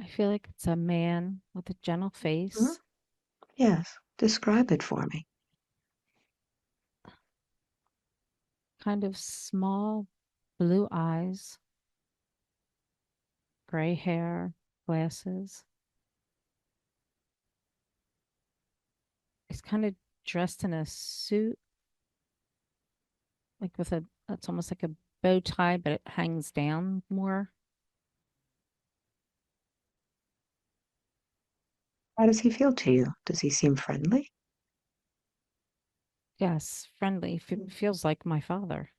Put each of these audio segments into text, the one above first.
feel like it's a man with a gentle Hmm? face, Yes, describe it for me. kind of small blue eyes, gray hair, glasses. He's kind of dressed in a suit, like it's almost like a bow tie, but it hangs down more. How does he feel to you? Does he seem friendly? Yes, friendly. Feels like my father.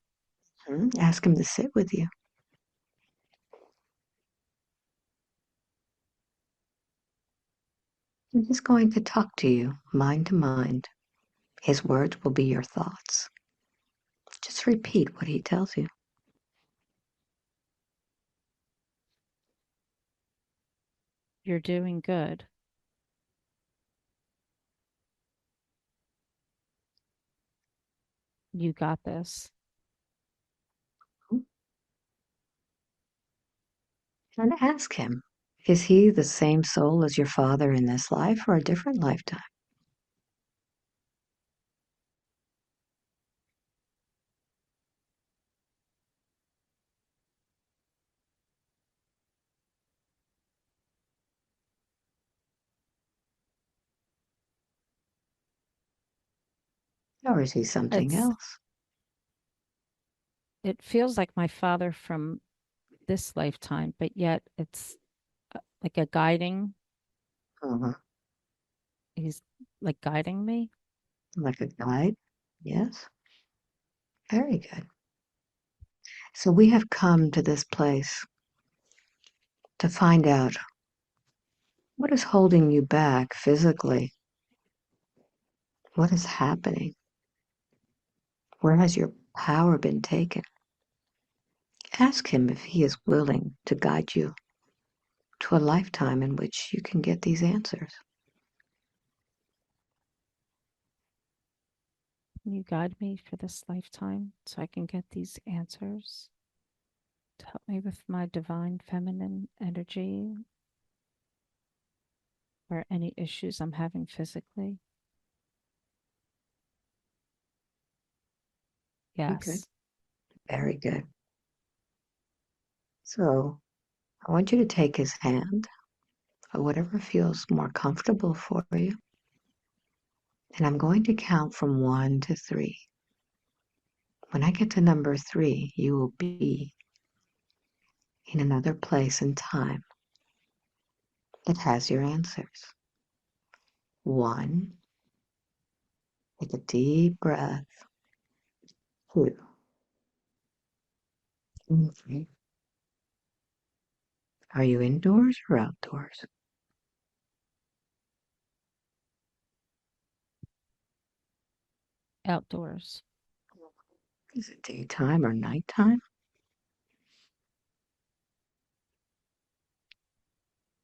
Hmm? Ask him to sit with you. He's going to talk to you, mind to mind. His words will be your thoughts. Just repeat what he tells you. You're doing good. You got this. And ask him, is he the same soul as your father in this life or a different lifetime? Or is he something It's else? it feels like my father from this lifetime, but yet it's like a guiding. Uh-huh. He's like guiding me. Like a guide? Yes. Very good. So we have come to this place to find out what is holding you back physically. What is happening? Where has your power been taken? Ask him if he is willing to guide you to a lifetime in which you can get these answers. Can you guide me for this lifetime so I can get these answers to help me with my divine feminine energy or any issues I'm having physically? Okay. Yes. Very good. So I want you to take his hand or whatever feels more comfortable for you. And I'm going to count from 1 to 3. When I get to number 3, you will be in another place and time that has your answers. 1, take a deep breath. 2, and 3. Are you indoors or outdoors? Outdoors. Is it daytime or nighttime?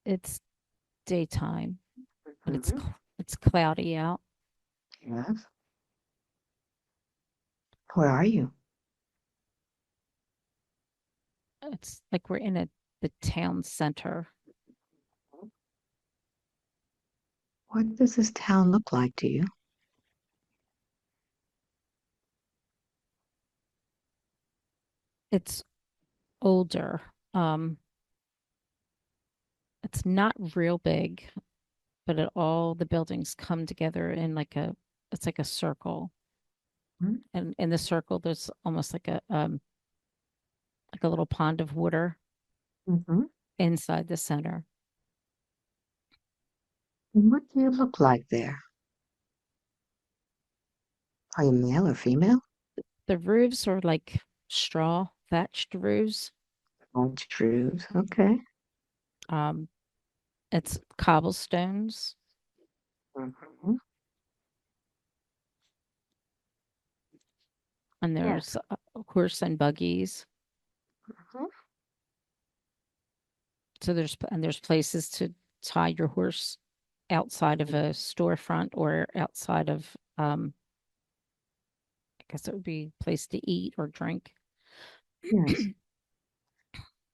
It's daytime, but Mm-hmm. it's cloudy out. Yes. Where are you? It's like we're in the town center. What does this town look like to you? It's older. Um, it's not real big, but all the buildings come together in it's like a circle. And in the circle, there's almost like a little pond of water Mm-hmm. inside the center. And what do you look like there? Are you male or female? The roofs are like straw thatched roofs. Orange shoes. Okay. Um, it's cobblestones, Mm-hmm. and Yeah. there's horse and buggies. Mhm. So there's places to tie your horse outside of a storefront or outside of I guess it would be a place to eat or drink. Yes.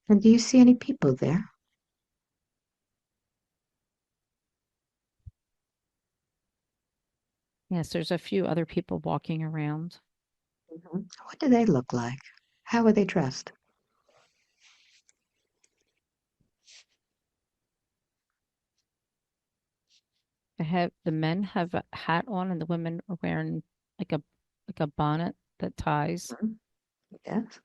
And do you see any people there? Yes, there's a few other people walking around. What do they look like? How are they dressed? The men have a hat on and the women are wearing like a like a bonnet that ties. Mhm. Yes.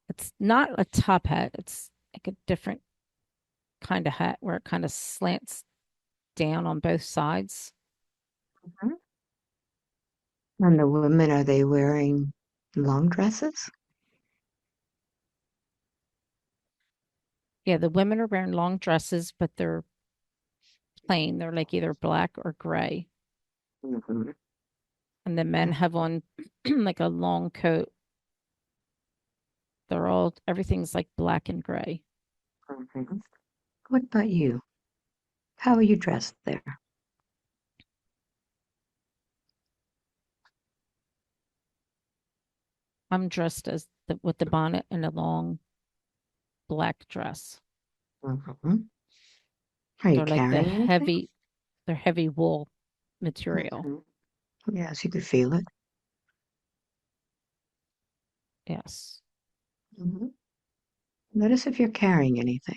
It's not a top hat. It's like a different kind of hat where it kind of slants down on both sides. Mhm. And the women, are they wearing long dresses? Yeah, the women are wearing long dresses, but they're plain. They're like either black or gray. Mhm. And the men have on like a long coat. Everything's like black and gray. Mhm. What about you? How are you dressed there? I'm dressed with the bonnet and a long black dress. Mhm. Are you They're like carrying anything? they're heavy wool material. Mhm. Yes, you could feel it. Yes. Mhm. Notice if you're carrying anything.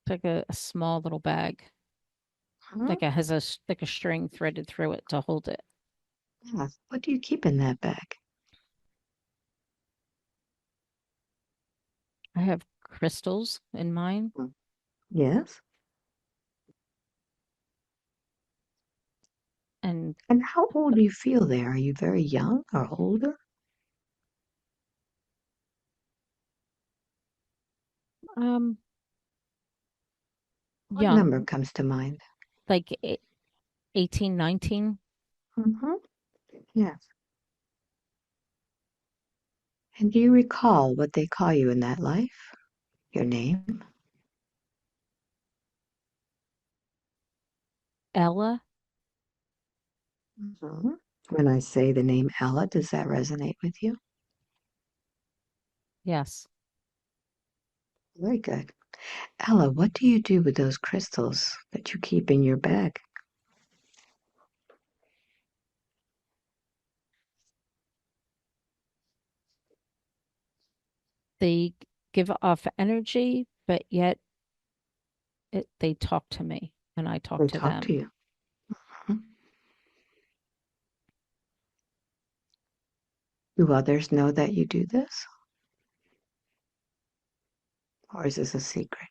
It's like a small little bag. Mhm. Like it has like a string threaded through it to hold it. Yes. What do you keep in that bag? I have crystals in mine Mm. Yes. and And how old do you feel there? Are you very young or older? um What number young, comes to mind? like 18, 19. Hmm. Yes. And do you recall what they call you in that life? Your name? Ella. Hmm. When I say the name Ella, does that resonate with you? Yes. Very good. Ella, what do you do with those crystals that you keep in your bag? They give off energy, but yet they talk to me and I talk They to talk to them. you. Mhm. Do others know that you do this? Or is this a secret?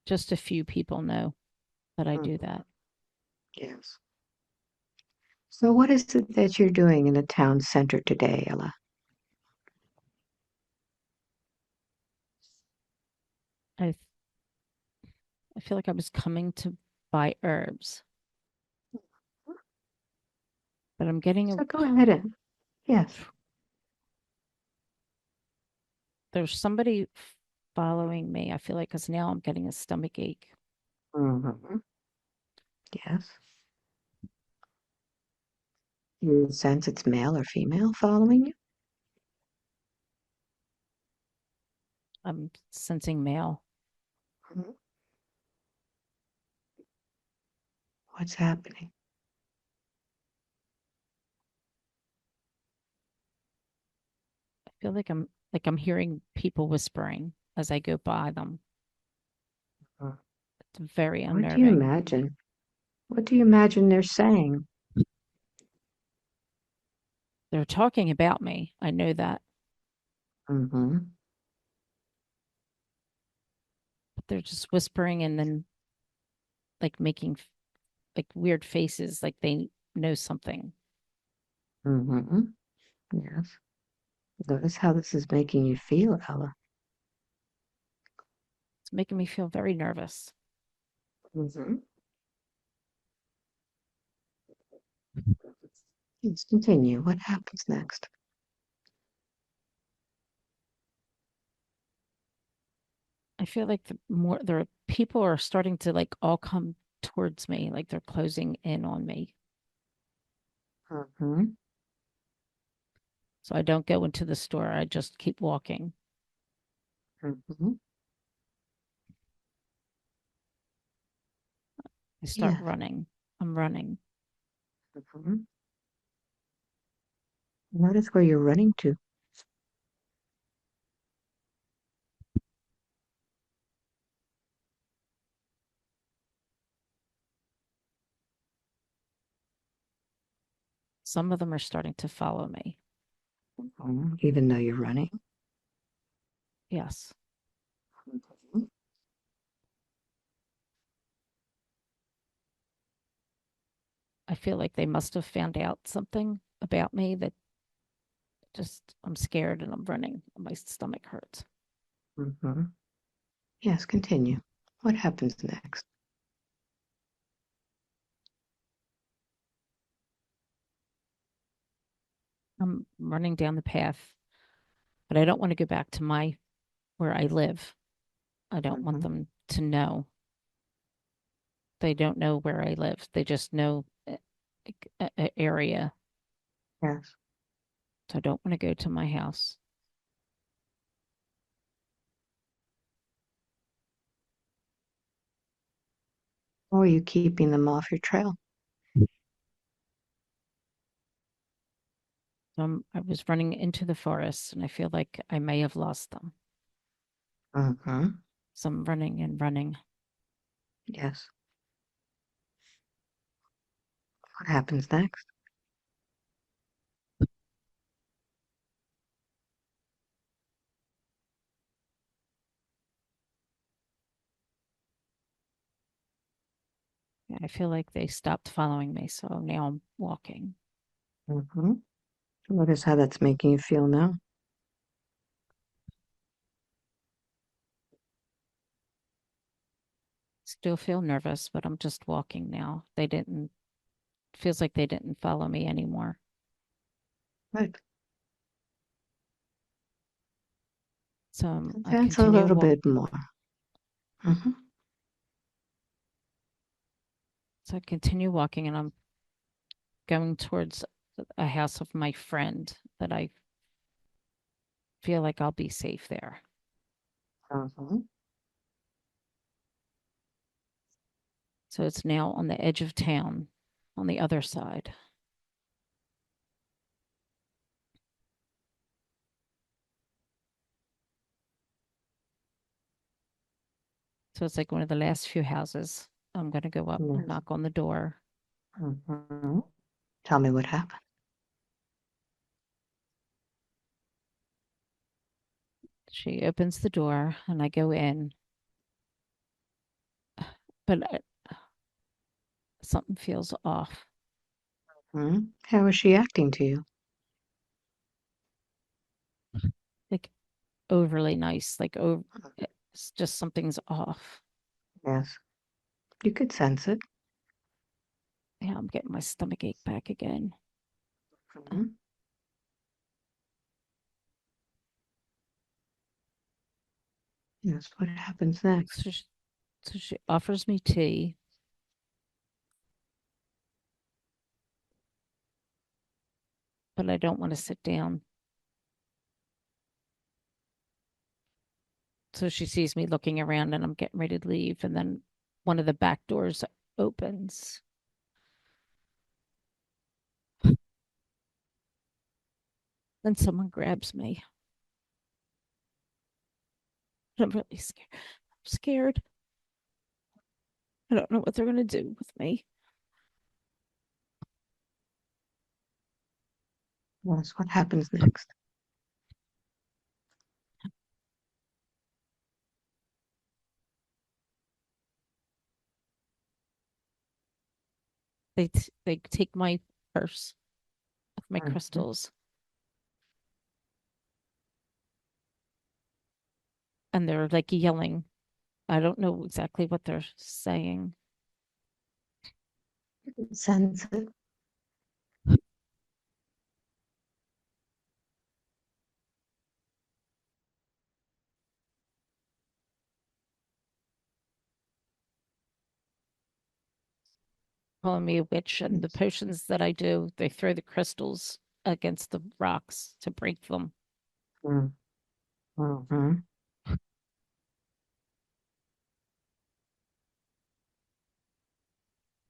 Just a few people know that I do Mhm. that. Yes. So, what is it that you're doing in the town center today, Ella? I I feel like I was coming to buy herbs, but I'm getting a So, go ahead and, yes. there's somebody following me. I feel like because now I'm getting a stomach ache. Hmm. Yes. You sense it's male or female following you? I'm sensing male. Mhm. What's happening? I feel like I'm hearing people whispering as I go by them. Mhm. It's very What do you unnerving. imagine? What do you imagine they're saying? They're talking about me. I know that, Hmm. but they're just whispering and then like making like weird faces, like they know something. Hmm. Yes. Notice how this is making you feel, Ella. It's making me feel very nervous. Hmm. Please continue. What happens next? I feel like the people are starting to like all come towards me, like they're closing in on me. Hmm. So I don't go into the store. I just keep walking. Hmm. I start Yes. running. I'm running. Mhm. Notice where you're running to. Some of them are starting to follow me. Even though you're running. Yes. Mhm. I feel like they must have found out something about me that just I'm scared and I'm running. My stomach hurts. Mhm. Yes, continue. What happens next? I'm running down the path, but I don't want to go back to my where I live. I don't want Mhm. them to know. They don't know where I live. They just know a area. Yes. So I don't want to go to my house. Or are you keeping them off your trail? I was running into the forest and I feel like I may have lost them. Mhm. So I'm running and running. Yes. What happens next? I feel like they stopped following me. So now I'm walking. Mhm. Notice how that's making you feel now. Still feel nervous, but I'm just walking now. They didn't, feels like they didn't follow me anymore. Good. So I Advance a continue little walk. bit more. Mhm. So I continue walking and I'm going towards a house of my friend that I feel like I'll be safe there. Mhm. So it's now on the edge of town on the other side. So it's like one of the last few houses. I'm going to go up and Yes. knock on the door. Mhm. Tell me what happened. She opens the door and I go in, but something feels off, How is she acting to you? like overly nice, like oh, it's just something's off. Yes. You could sense it. Yeah, I'm getting my stomach ache back again. Mhm. Yes. What happens next? So she offers me tea, but I don't want to sit down. So she sees me looking around and I'm getting ready to leave. And then one of the back doors opens. Then someone grabs me. I'm really scared. I'm scared. I don't know what they're going to do with me. Yes. What happens next? They take my purse with my Mhm. crystals and they're like yelling. I don't know exactly what they're saying. You can sense it. Calling me a witch, and the Yes. potions that I do, they throw the crystals against the rocks to break them. Mhm.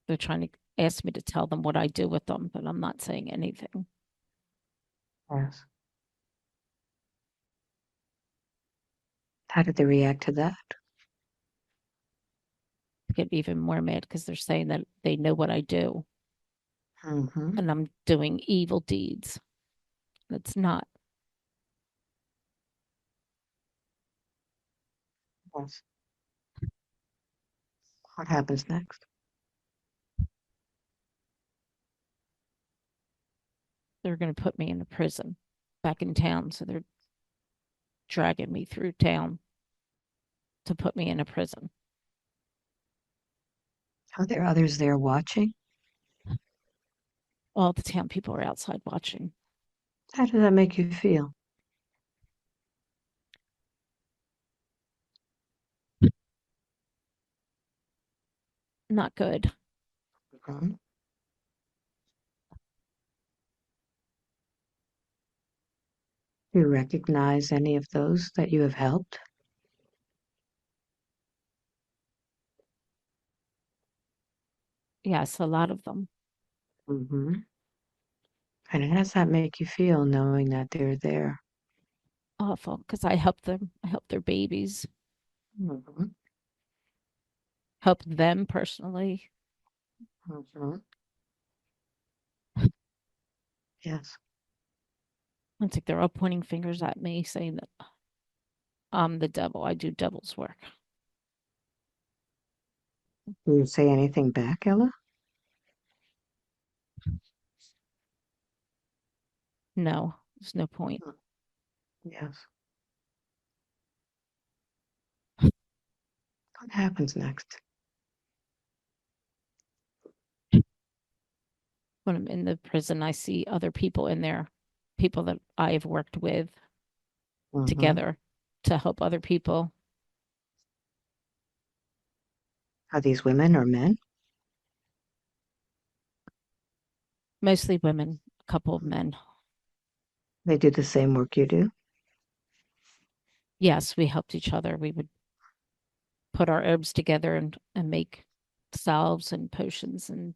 They're trying to ask me to tell them what I do with them, but I'm not saying anything. Yes. How did they react to that? I get even more mad because they're saying that they know what I do Mm-hmm. and I'm doing evil deeds. It's not. Yes. What happens next? They're going to put me in a prison back in town. So they're dragging me through town to put me in a prison. Are there others there watching? All the town people are outside watching. How does that make you feel? Not good. Mhm. Do you recognize any of those that you have helped? Yes, a lot of them. Mm-hmm. And how does that make you feel knowing that they're there? Awful because I help them. I help their babies, Mm-hmm. help them personally. Mm-hmm. Yes. It's like they're all pointing fingers at me, saying that I'm the devil. I do devil's work. Do you say anything back, Ella? No, there's no point. Mm. Yes. What happens next? When I'm in the prison, I see other people in there, people that I've worked with Mm-hmm. together to help other people, Are these women or men? mostly women, a couple of men. They do the same work you do? Yes, we helped each other. We would put our herbs together and make salves and potions and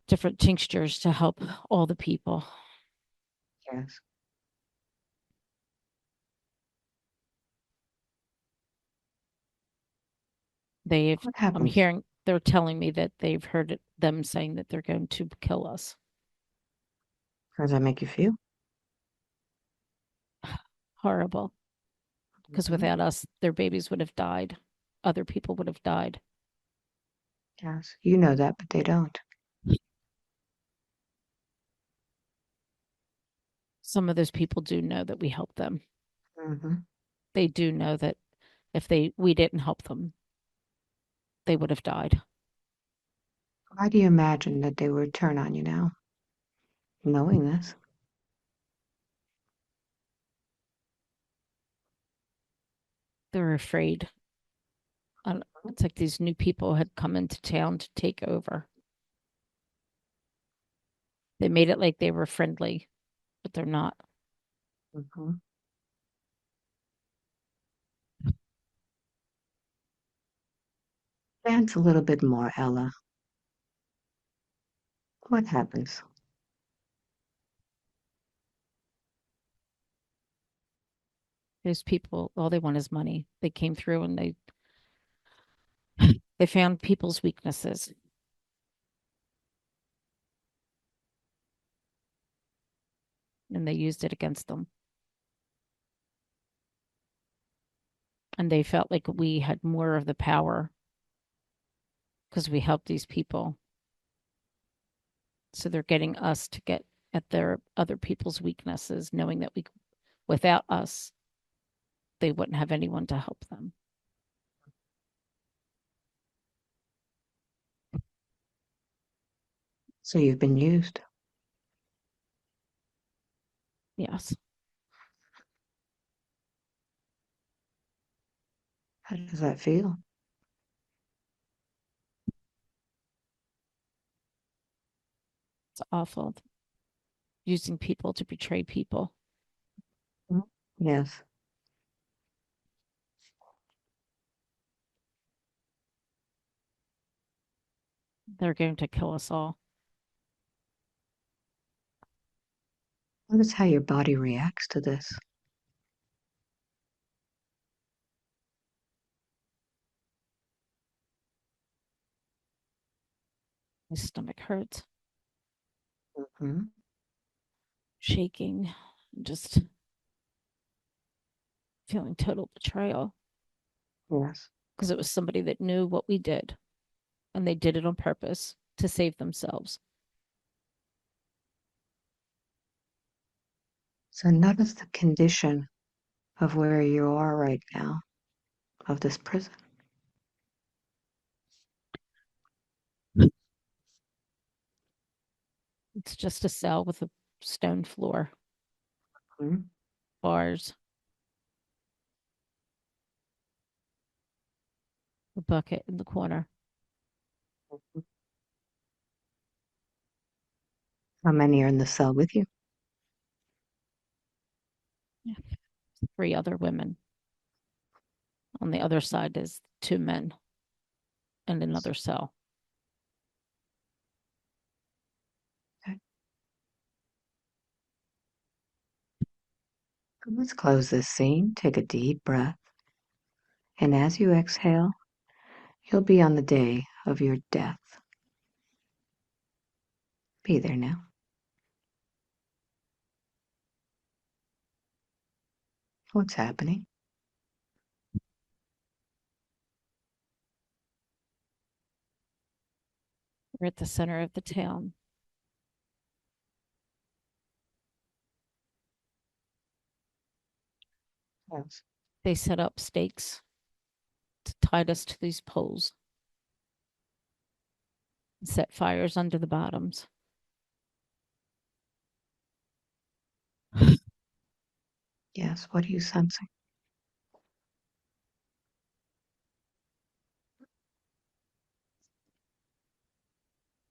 different tinctures to help all the people. Yes. They've, What I'm happens? hearing, they're telling me that they've heard them saying that they're going to kill us. How does that make you feel? Horrible. Because Mhm. without us, their babies would have died. Other people would have died. Yes. You know that, but they don't. Some of those people do know that we help them. Mm-hmm. They do know that if we didn't help them, they would have died. Why do you imagine that they would turn on you now, knowing this? They're afraid. It's like these new people had come into town to take over. They made it like they were friendly, but they're not. Mm-hmm. Dance a little bit more, Ella. What happens? Those people, all they want is money. They came through and they found people's weaknesses and they used it against them. And they felt like we had more of the power because we helped these people. So they're getting us to get at their other people's weaknesses, knowing that without us, they wouldn't have anyone to help them. So you've been used. Yes, How does that feel? it's awful using people to betray people. Mm. Yes. They're going to kill us all. Notice how your body reacts to this. My stomach hurts, Mm-hmm. shaking, just feeling total betrayal Yes. because it was somebody that knew what we did and they did it on purpose to save themselves. So notice the condition of where you are right now, of this prison. It's just a cell with a stone floor, Mm-hmm. bars, a bucket in the corner. How many are in the cell with you? Yeah. 3 other women. On the other side is 2 men and another cell. Okay. Let's close this scene. Take a deep breath. And as you exhale, you'll be on the day of your death. Be there now. What's happening? We're at the center of the town. Yes. They set up stakes to tie us to these poles and set fires under the bottoms. Yes. What are you sensing?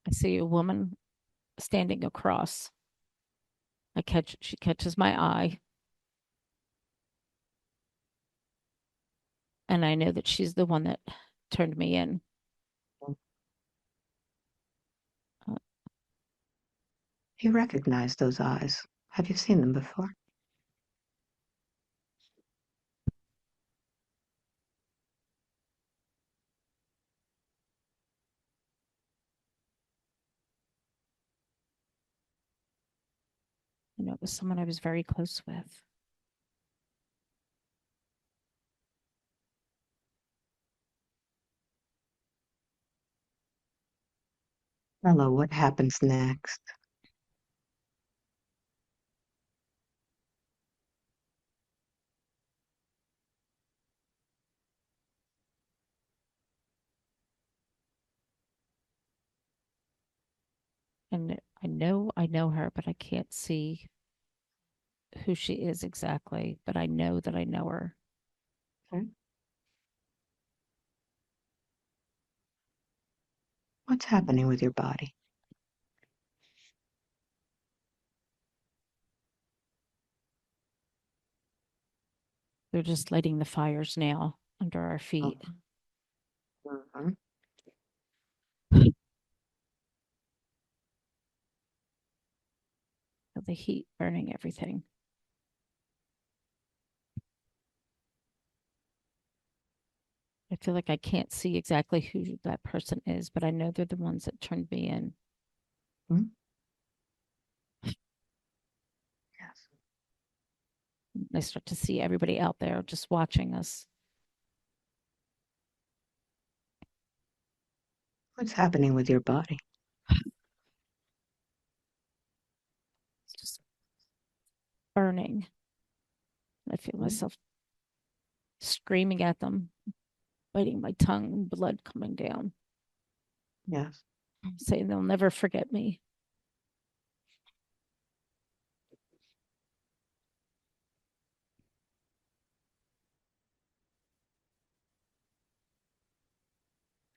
I see a woman standing across. She catches my eye, and I know that she's the one that turned me in. Uh, You recognize those eyes. Have you seen them before? it was someone I was very close with. Hello, what happens next? And I know her, but I can't see who she is exactly, but I know that I know her. Okay. What's happening with your body? They're just lighting the fires now under our feet. Mm-hmm. The heat burning everything. I feel like I can't see exactly who that person is, but I know they're the ones that turned me in. Mm-hmm. Yes. I start to see everybody out there just watching us. What's happening with your body? It's just burning. I feel Mm-hmm. myself screaming at them, biting my tongue, and blood coming down, Yes. saying they'll never forget me.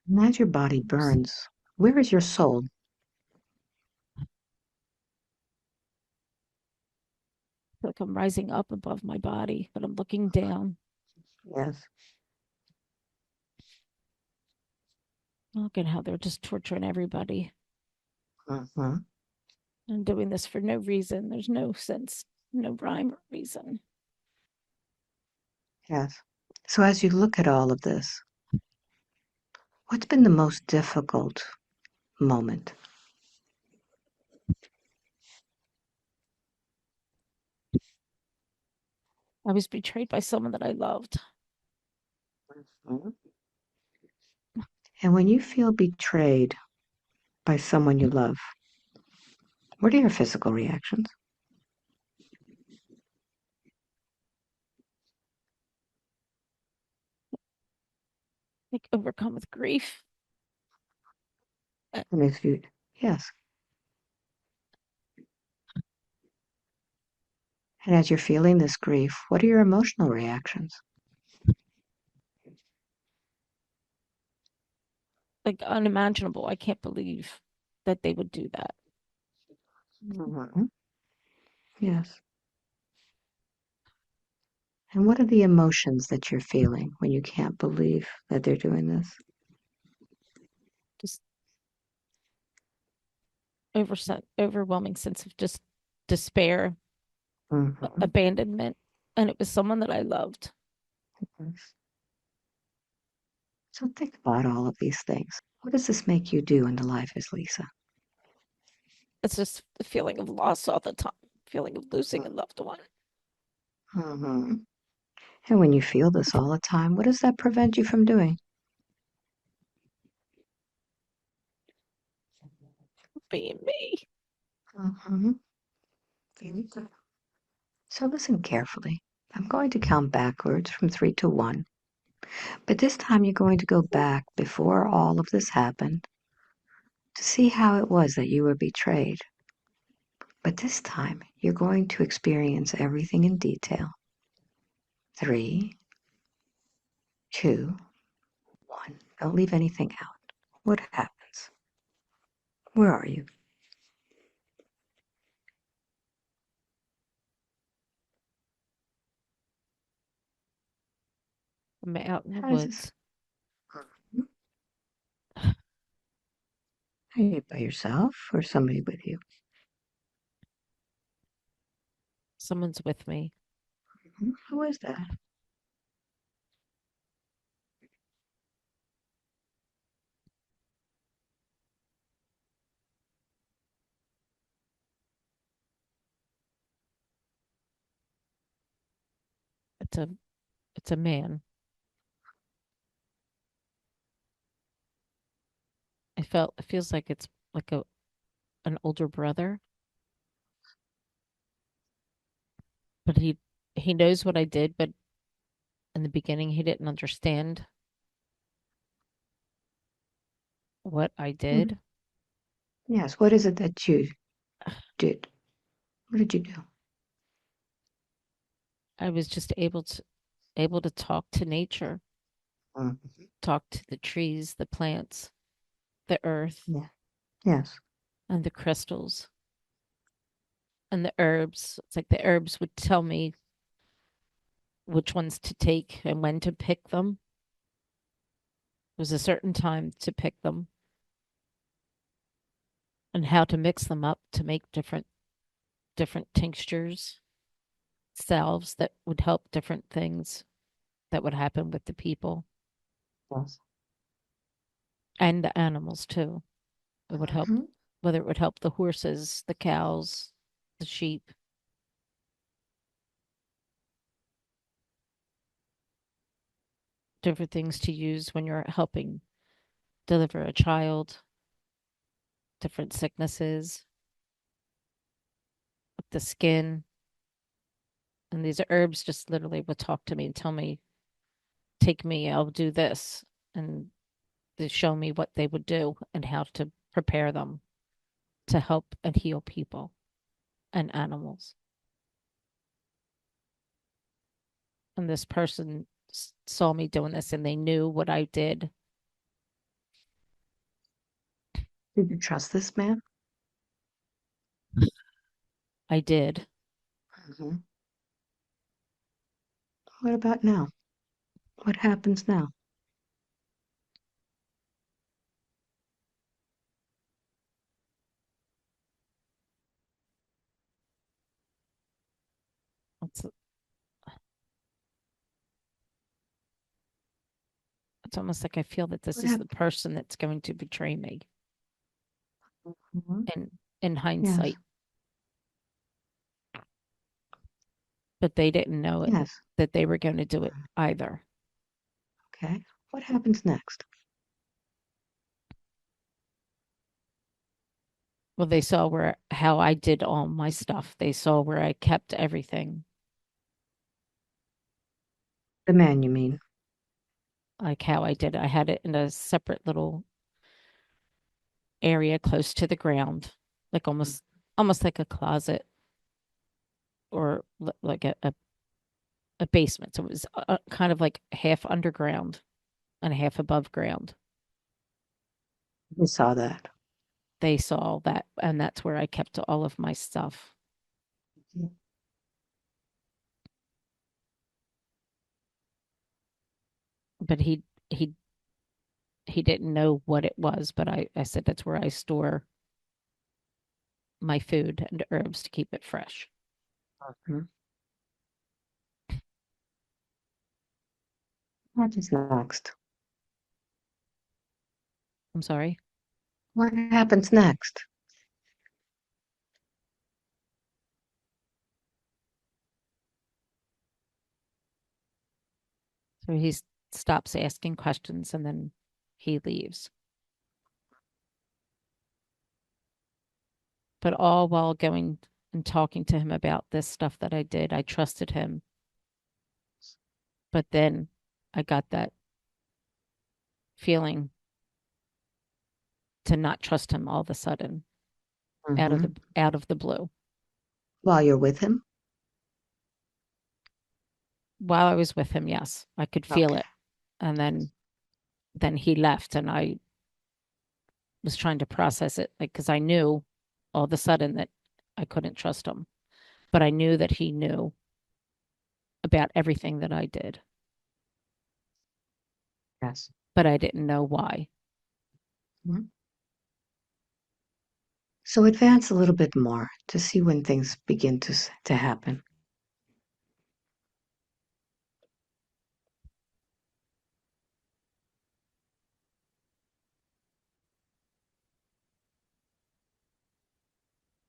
And as your body burns, where is your soul? I feel like I'm rising up above my body, but I'm looking down. Yes. Look at how they're just torturing everybody Mm-hmm. and doing this for no reason. There's no sense, no rhyme or reason. Yes. So as you look at all of this, what's been the most difficult moment? I was betrayed by someone that I loved. Mhm. And when you feel betrayed by someone you love, what are your physical reactions? Like overcome with grief. And if you, yes. And as you're feeling this grief, what are your emotional reactions? Like unimaginable. I can't believe that they would do that. Mhm. Yes. And what are the emotions that you're feeling when you can't believe that they're doing this? Just overwhelming sense of just despair, Mhm. abandonment. And it was someone that I loved. Yes. So think about all of these things. What does this make you do in the life as Lisa? It's just the feeling of loss all the time, feeling of losing a loved one. Mm-hmm. And when you feel this all the time, what does that prevent you from doing? Being me. Mm-hmm. Very good. So listen carefully. I'm going to count backwards from 3 to 1, but this time you're going to go back before all of this happened to see how it was that you were betrayed. But this time you're going to experience everything in detail. 3, 2, 1. Don't leave anything out. What happens? Where are you? I'm out in the How does this? woods. Mhm. Are you by yourself or somebody with you? Someone's with me. Who is that? It's a it's a man. It feels like it's like an older brother, but he knows what I did, but in the beginning he didn't understand what I Mhm. did. Yes, what is it that you did? What did you do? I was just able to talk to nature, Mm. talk to the trees, the plants, the earth, Yeah. Yes. and the crystals and the herbs. It's like the herbs would tell me which ones to take and when to pick them. It was a certain time to pick them and how to mix them up to make different tinctures, salves that would help different things that would happen with the people Yes. and the animals too. It would help, Hmm. whether it would help the horses, the cows, the sheep, different things to use when you're helping deliver a child, different sicknesses, the skin. And these herbs just literally would talk to me and tell me, take me, I'll do this. And they show me what they would do and how to prepare them to help and heal people and animals. And this person saw me doing this and they knew what I did. Did you trust this man? I did. Hmm. What about now? What happens now? It's it's almost like I feel that this What is the happened? person that's going to betray me Mhm. in Yes. hindsight, but they didn't know it Yes. that they were going to do it either. Okay. What happens next? Well, they saw where how I did all my stuff. They saw where I kept everything, The man, you mean? like how I did. I had it in a separate little area close to the ground, like almost like a closet or like a basement. So it was kind of like half underground and half above ground. We saw that. They saw that, and that's where I kept all of my stuff. But he he didn't know what it was. But I said that's where I store my food and herbs to keep it fresh. Mhm. What is next? I'm sorry. What happens next? So he stops asking questions and then he leaves. But all while going and talking to him about this stuff that I did, I trusted him. But then I got that feeling to not trust him all of a sudden Hmm. out of the blue. While you're with him? While I was with him, yes, I could feel Okay. it. And then he left and I was trying to process it like because I knew all of a sudden that I couldn't trust him. But I knew that he knew about everything that I did, Yes. but I didn't know why. Mhm. So advance a little bit more to see when things begin to happen.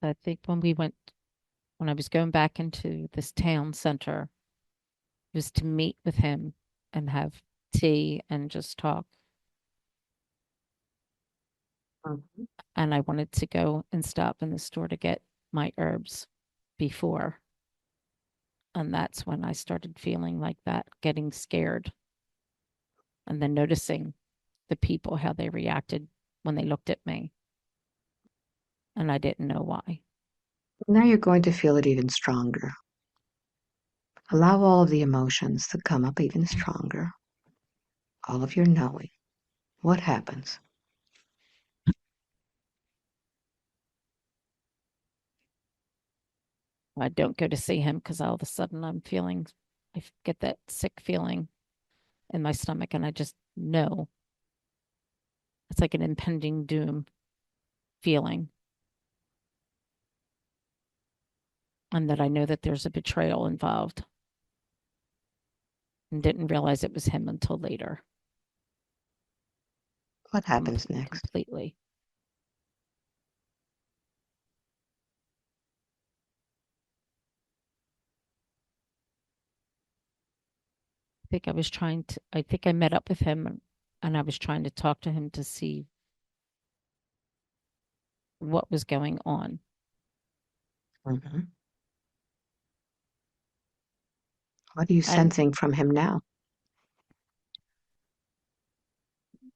I think when I was going back into this town center, it was to meet with him and have tea and just talk. Mhm. And I wanted to go and stop in the store to get my herbs before. And that's when I started feeling like that, getting scared, and then noticing the people, how they reacted when they looked at me. And I didn't know why. Now you're going to feel it even stronger. Allow all of the emotions to come up even stronger. All of your knowing. What happens? I don't go to see him because all of a sudden I get that sick feeling in my stomach, and I just know it's like an impending doom feeling, and that I know that there's a betrayal involved, and didn't realize it was him until later, What happens next? completely. I think I met up with him and I was trying to talk to him to see what was going on. Hmm. What are you And sensing from him now?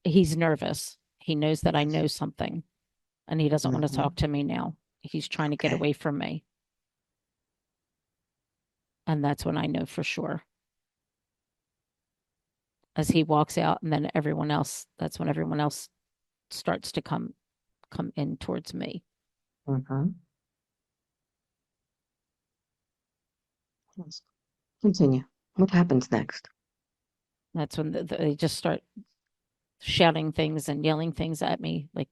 he's nervous. He knows that I Yes. know something and he doesn't want to Hmm. talk to me now. He's trying to get Okay. away from me. And that's when I know for sure. As he walks out and then that's when everyone else starts to come in towards me. Hmm. Yes. Continue. What happens next? That's when they just start shouting things and yelling things at me like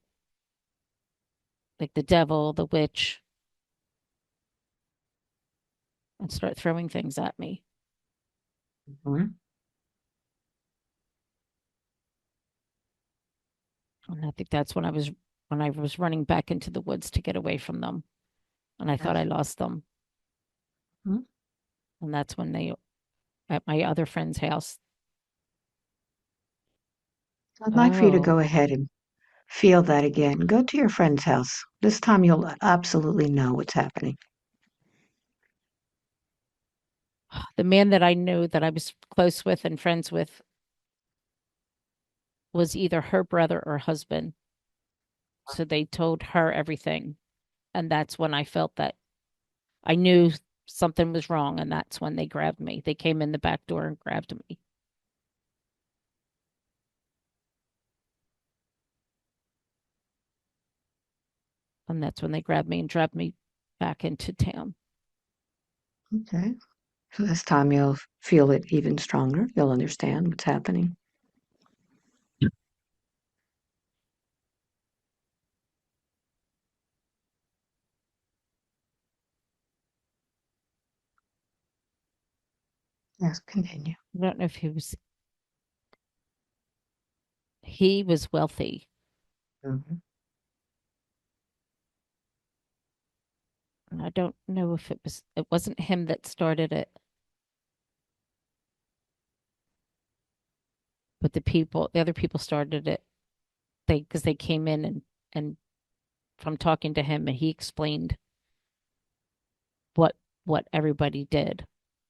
the devil, the witch, and start throwing things at me. Mhm. And I think that's when I was running back into the woods to get away from them. And I thought I Yes. lost them. Mhm. And that's when they at my other friend's house. I'd like for you to Oh, go ahead and feel that again. Go to your friend's house. This time you'll absolutely know what's happening. the man that I knew that I was close with and friends with was either her brother or husband. So they told her everything. And that's when I felt that I knew something was wrong. And that's when they grabbed me. They came in the back door and grabbed me. And that's when they grabbed me and dragged me back into town. Okay. So this time you'll feel it even stronger. You'll understand what's happening. Yes, continue. I don't know if he was wealthy. Mhm. And I don't know if it wasn't him that started it, but the other people started it. Because they came in and from talking to him and he explained what what everybody did.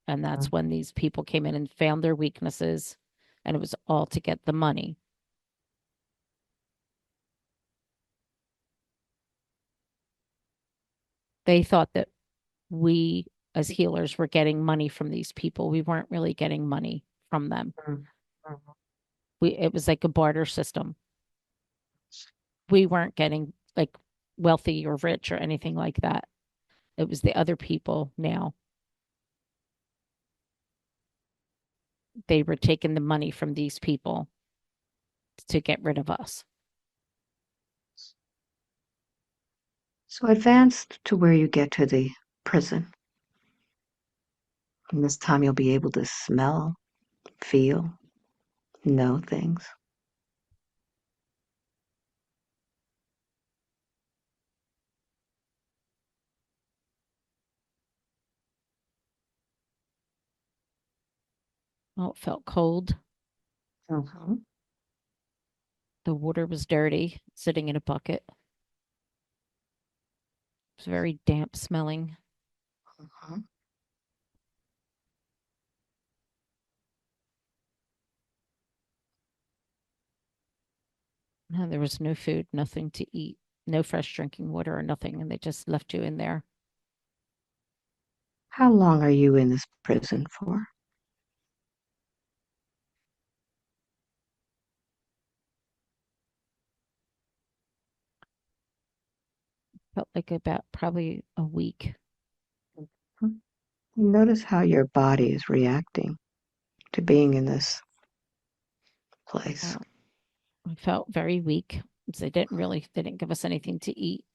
And that's when these people came in and found their weaknesses and it was all to get the money. They thought that we as healers were getting money from these people. We weren't really getting money from them. Mhm. Mhm. It was like a barter system. We weren't getting like wealthy or rich or anything like that. It was the other people now. They were taking the money from these people to get rid of us. So advance to where you get to the prison. And this time you'll be able to smell, feel, know things. Oh, it felt cold. Mhm. The water was dirty, sitting in a bucket. It was very damp smelling. Mhm. And there was no food, nothing to eat, no fresh drinking water or nothing. And they just left you in there. How long are you in this prison for? Felt like about probably a week. Mhm. Notice how your body is reacting to being in this place. Uh, I felt very weak. They didn't give us anything to eat.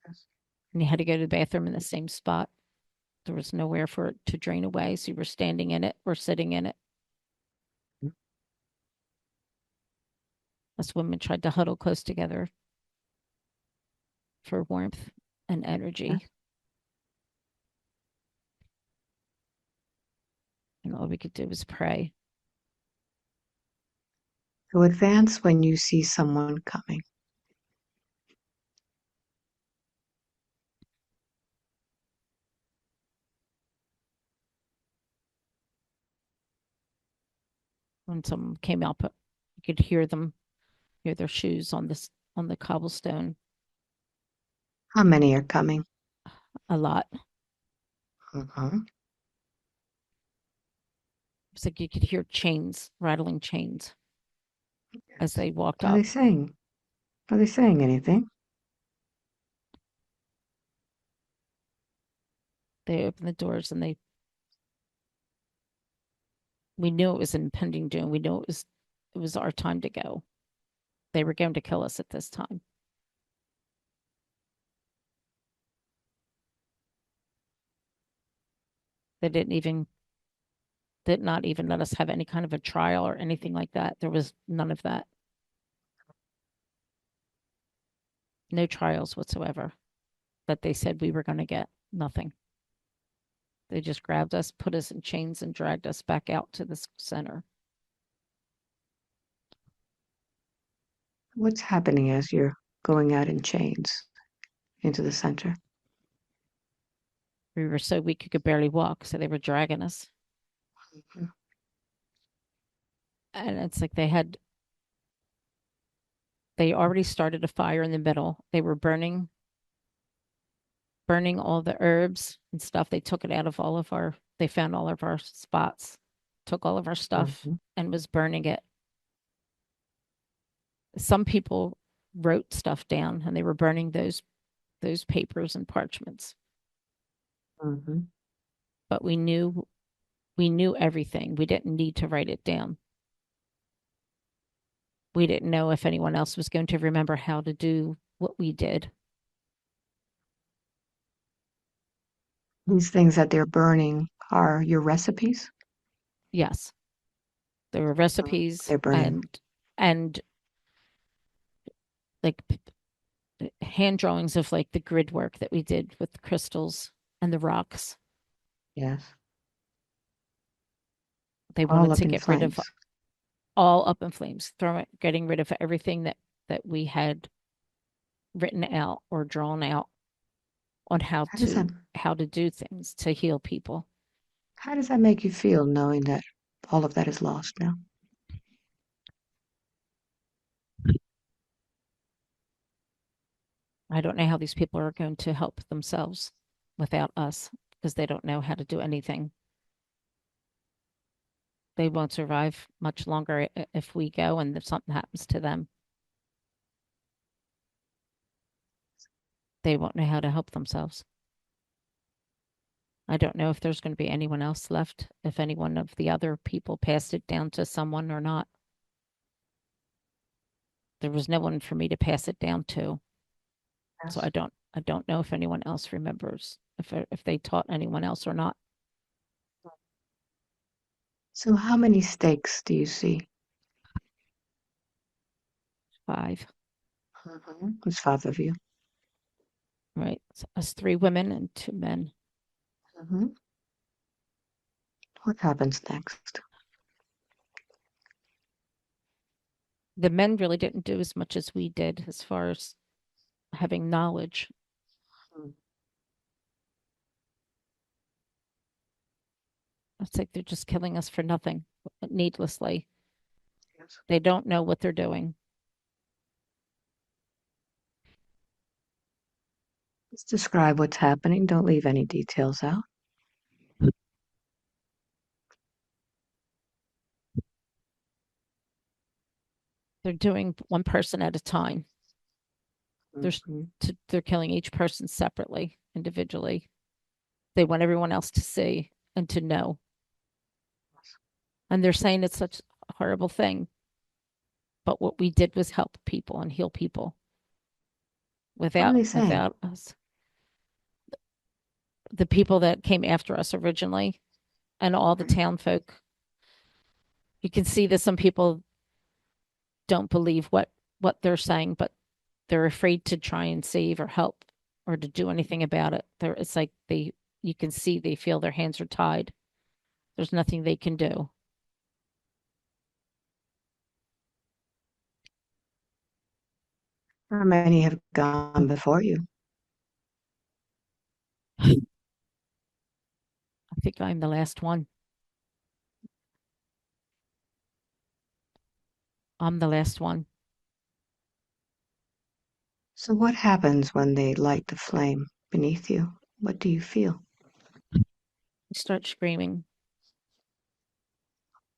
Yes. And you had to go to the bathroom in the same spot. There was nowhere for it to drain away. So you were standing in it or sitting in it. Us women tried to huddle close together for warmth and energy. Yes. And all we could do was pray. So advance when you see someone coming. When someone came up, you could hear their shoes on the cobblestone How many are coming? a lot. Mhm. It's like you could hear chains, rattling chains as Yes. they walked What are they up. saying? Are they saying anything? They opened the doors and we knew it was impending doom. We knew it was our time to go. They were going to kill us at this time. They did not even let us have any kind of a trial or anything like that. There was none of that. No trials whatsoever that they said we were going to get. Nothing. They just grabbed us, put us in chains, and dragged us back out to this center. What's happening as you're going out in chains into the center? We were so weak we could barely walk, so they were dragging us. Mhm. And it's like they already started a fire in the middle. They were burning all the herbs and stuff. They took it out of they found all of our spots, took all of our stuff Mhm. and was burning it. Some people wrote stuff down and they were burning those papers and parchments. Mhm. But we knew everything. We didn't need to write it down. We didn't know if anyone else was going to remember how to do what we did. These things that they're burning are your recipes? Yes, there were recipes They're burning. and like hand drawings of like the grid work that we did with the crystals and the rocks. Yes. They All wanted up to in get rid of flames. all up in flames, getting rid of everything that we had written out or drawn out on How does that how to do things to heal people. how does that make you feel knowing that all of that is lost now? I don't know how these people are going to help themselves without us because they don't know how to do anything. They won't survive much longer if we go and if something happens to them. They won't know how to help themselves. I don't know if there's going to be anyone else left, if any one of the other people passed it down to someone or not. There was no one for me to pass it down to. So Yes. I don't know if anyone else remembers if they taught anyone else or not. So how many stakes do you see? 5, There's five of you. right? So us 3 women and 2 men. hmm What happens next? The men really didn't do as much as we did as far as having knowledge. Mm. It's like they're just killing us for nothing, needlessly. Yes. They don't know what they're doing. Let's describe what's happening. Don't leave any details out. They're doing one person at a time. They're hmm they're killing each person separately, individually. They want everyone else to see and to know. And they're saying it's such a horrible thing, but what we did was help people and heal people What are they saying? without us. The people that came after us originally and all the Mhm. town folk, you can see that some people don't believe what they're saying, but they're afraid to try and save or help or to do anything about it. It's like you can see they feel their hands are tied. There's nothing they can do. How many have gone before you? I think I'm the last one. I'm the last one. So what happens when they light the flame beneath you? What do you feel? I start screaming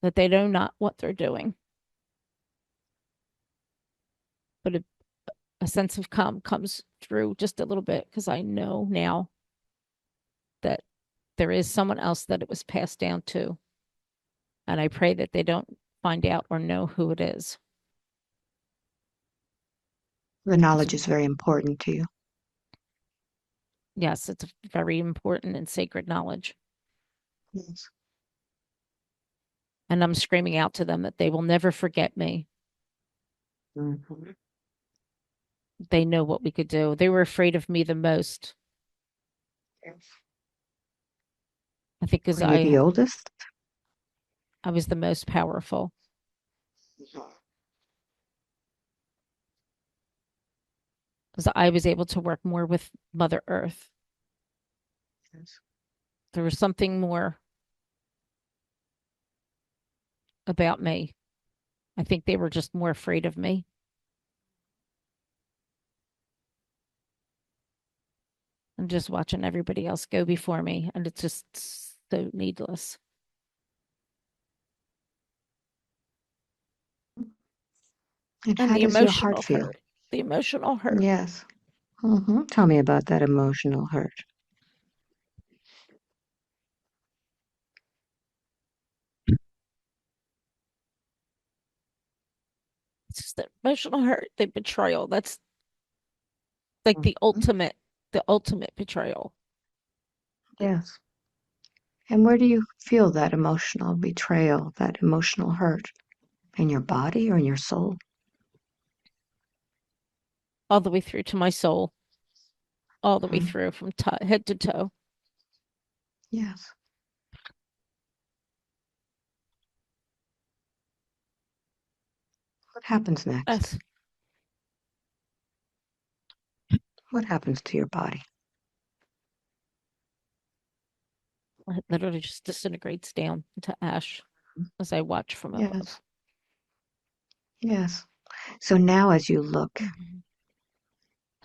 that they know not what they're doing, but a sense of calm comes through just a little bit because I know now that there is someone else that it was passed down to. And I pray that they don't find out or know who it is. The It's, knowledge is very important to you. yes, it's very important and sacred knowledge. Yes. And I'm screaming out to them that they will never forget me. Mm-hmm. They know what we could do. They were afraid of me the most. Yes. I think because Were you the oldest? I was the most powerful. Because I was able to work more with Mother Earth. Yes. There was something more about me. I think they were just more afraid of me. I'm just watching everybody else go before me, and it's just so needless. And And how the does your heart emotional feel? hurt, the emotional hurt. Yes. Tell me about that emotional hurt. It's just the emotional hurt, the betrayal. That's like Mhm. the ultimate betrayal. Yes. And where do you feel that emotional betrayal, that emotional hurt? In your body or in your soul? All the way through to my soul, all the way Mhm. through from head to toe. Yes. What happens next? That's What happens to your body? it literally just disintegrates down into ash as I watch from Yes. above. Yes. So now, as you look Mhm.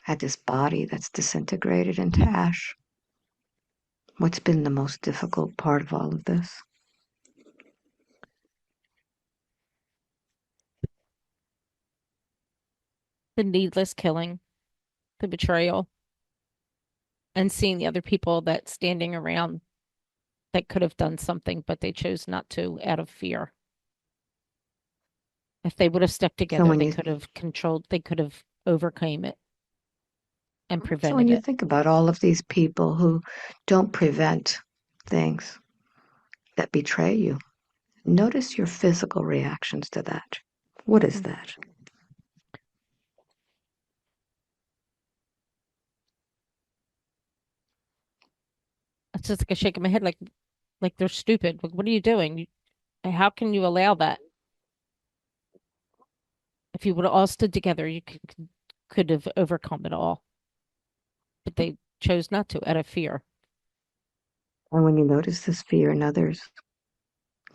at this body that's disintegrated into ash, what's been the most difficult part of all of this? The needless killing, the betrayal, and seeing the other people that standing around that could have done something, but they chose not to out of fear. If they would have stuck So together, when they you could have controlled, they could have overcame it and so when prevented you it. think about all of these people who don't prevent things that betray you, notice your physical reactions to that. What is Mm. that? It's just like a shake of my head, like they're stupid. Like, what are you doing? How can you allow that? If you would have all stood together, you could have overcome it all. But they chose not to out of fear. And when you notice this fear in others,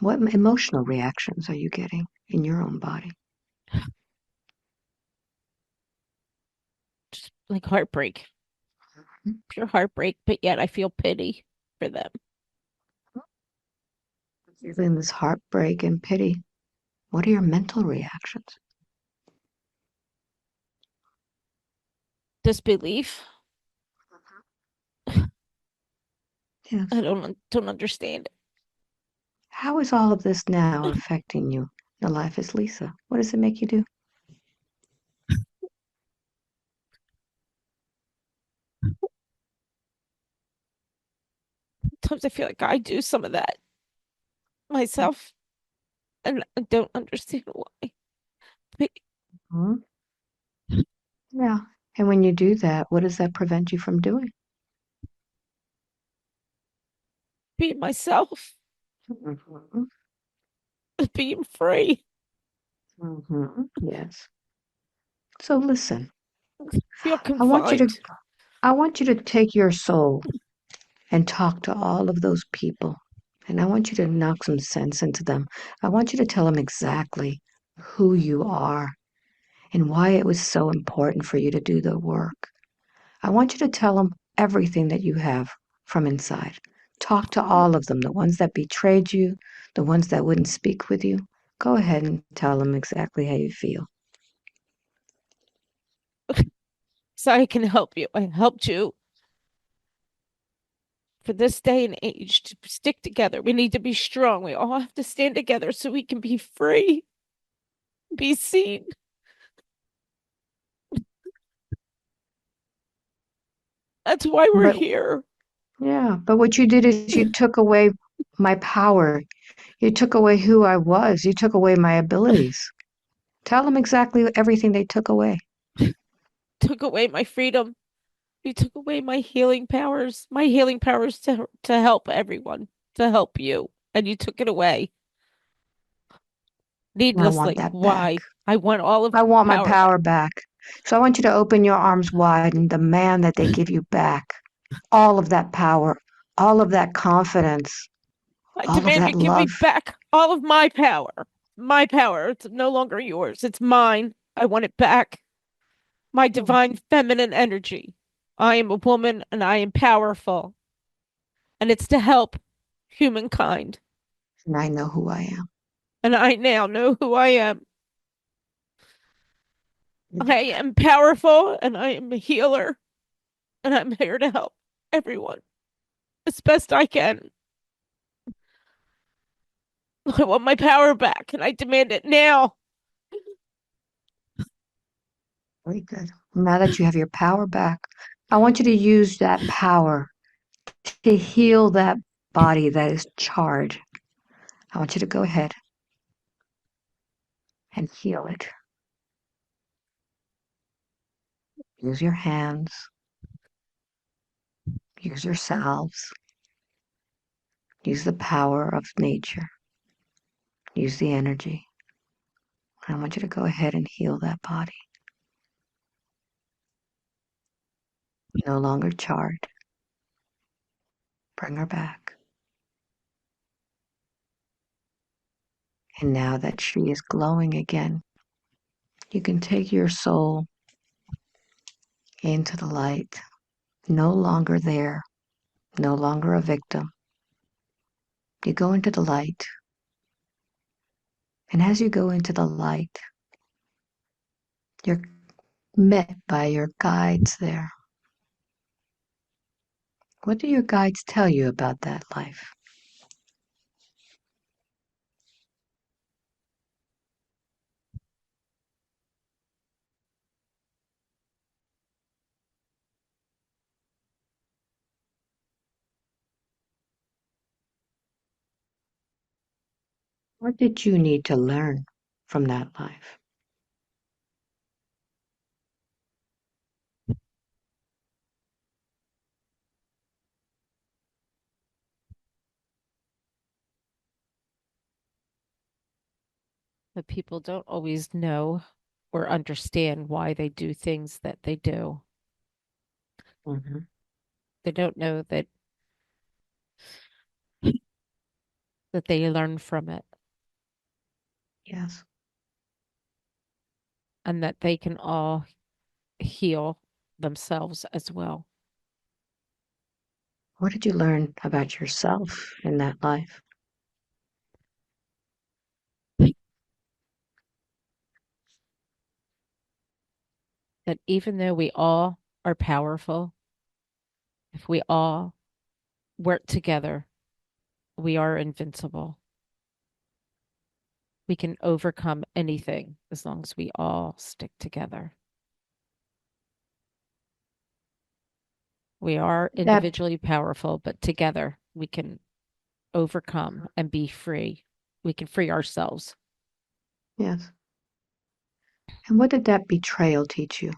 what emotional reactions are you getting in your own body? Just like heartbreak, pure heartbreak. But yet I feel pity for them. Feeling this heartbreak and pity. What are your mental reactions? Disbelief. I Yes. don't understand it. How is all of this now affecting you? Your life as Lisa. What does it make you do? Sometimes I feel like I do some of that myself, and I don't understand why. But Mhm. Yeah. And when you do that, what does that prevent you from doing? being myself, Mhm. being free, Yes. So listen, feel I want you to confined. I want you to take your soul and talk to all of those people. And I want you to knock some sense into them. I want you to tell them exactly who you are and why it was so important for you to do the work. I want you to tell them everything that you have from inside. Talk to all of them, the ones that betrayed you, the ones that wouldn't speak with you. Go ahead and tell them exactly how you feel. So I can help you. I helped you for this day and age to stick together. We need to be strong. We all have to stand together so we can be free, be seen. That's why we're But here. yeah, but what you did is you took away my power. You took away who I was. You took away my abilities. Tell them exactly everything they took away. Took away my freedom. You took away my healing powers to help everyone, to help you, and you took it away And I want needlessly. that back. Why? I want all of I the want my power power back. back. So I want you to open your arms wide and demand that they give you back all of that power, all of that confidence, I all of demand that you give me love. back all of my power. My power. It's no longer yours. It's mine. I want it back. My divine feminine energy. I am a woman and I am powerful, and it's to help humankind. And I know who I am. And I now know who I am. I am powerful and I am a healer, and I'm here to help everyone as best I can. I want my power back and I demand it now. Very good. Now that you have your power back, I want you to use that power to heal that body that is charred. I want you to go ahead and heal it. Use your hands, use your salves, use the power of nature, use the energy. I want you to go ahead and heal that body. No longer charred. Bring her back. And now that she is glowing again, you can take your soul into the light. No longer there, no longer a victim. You go into the light. And as you go into the light, you're met by your guides there. What do your guides tell you about that life? What did you need to learn from that life? But people don't always know or understand why they do things that they do. Hmm. They don't know that they learn from it Yes. and that they can all heal themselves as well. What did you learn about yourself in that life? That even though we all are powerful, if we all work together, we are invincible. We can overcome anything as long as we all stick together. We are That, individually powerful, but together we can overcome and be free. We can free ourselves. yes. And what did that betrayal teach you?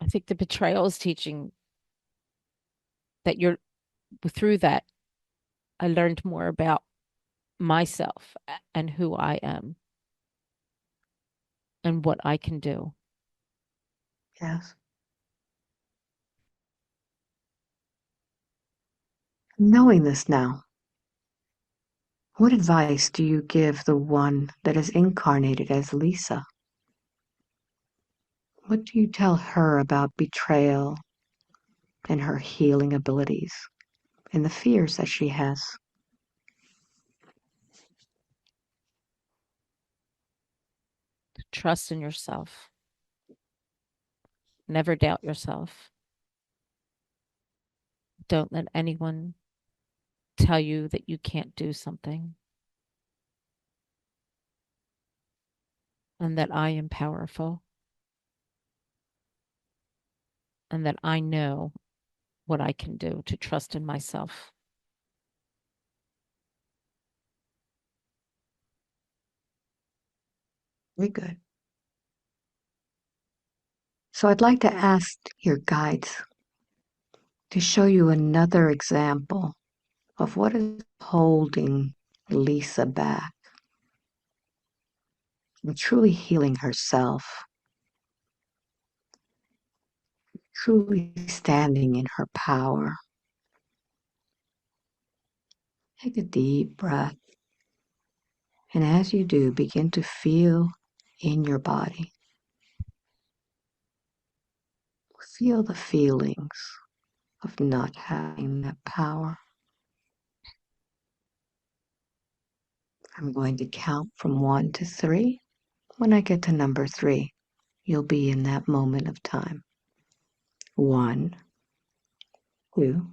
I think the betrayal is teaching that you're through that. I learned more about myself and who I am and what I can do. Yes. Knowing this now, what advice do you give the one that is incarnated as Lisa? What do you tell her about betrayal and her healing abilities and the fears that she has? Trust in yourself. Never doubt yourself. Don't let anyone tell you that you can't do something and that I am powerful and that I know what I can do to trust in myself. Very good. So I'd like to ask your guides to show you another example of what is holding Lisa back from truly healing herself, truly standing in her power. Take a deep breath, and as you do, begin to feel in your body. Feel the feelings of not having that power. I'm going to count from 1 to 3. When I get to number 3, you'll be in that moment of time. 1, 2,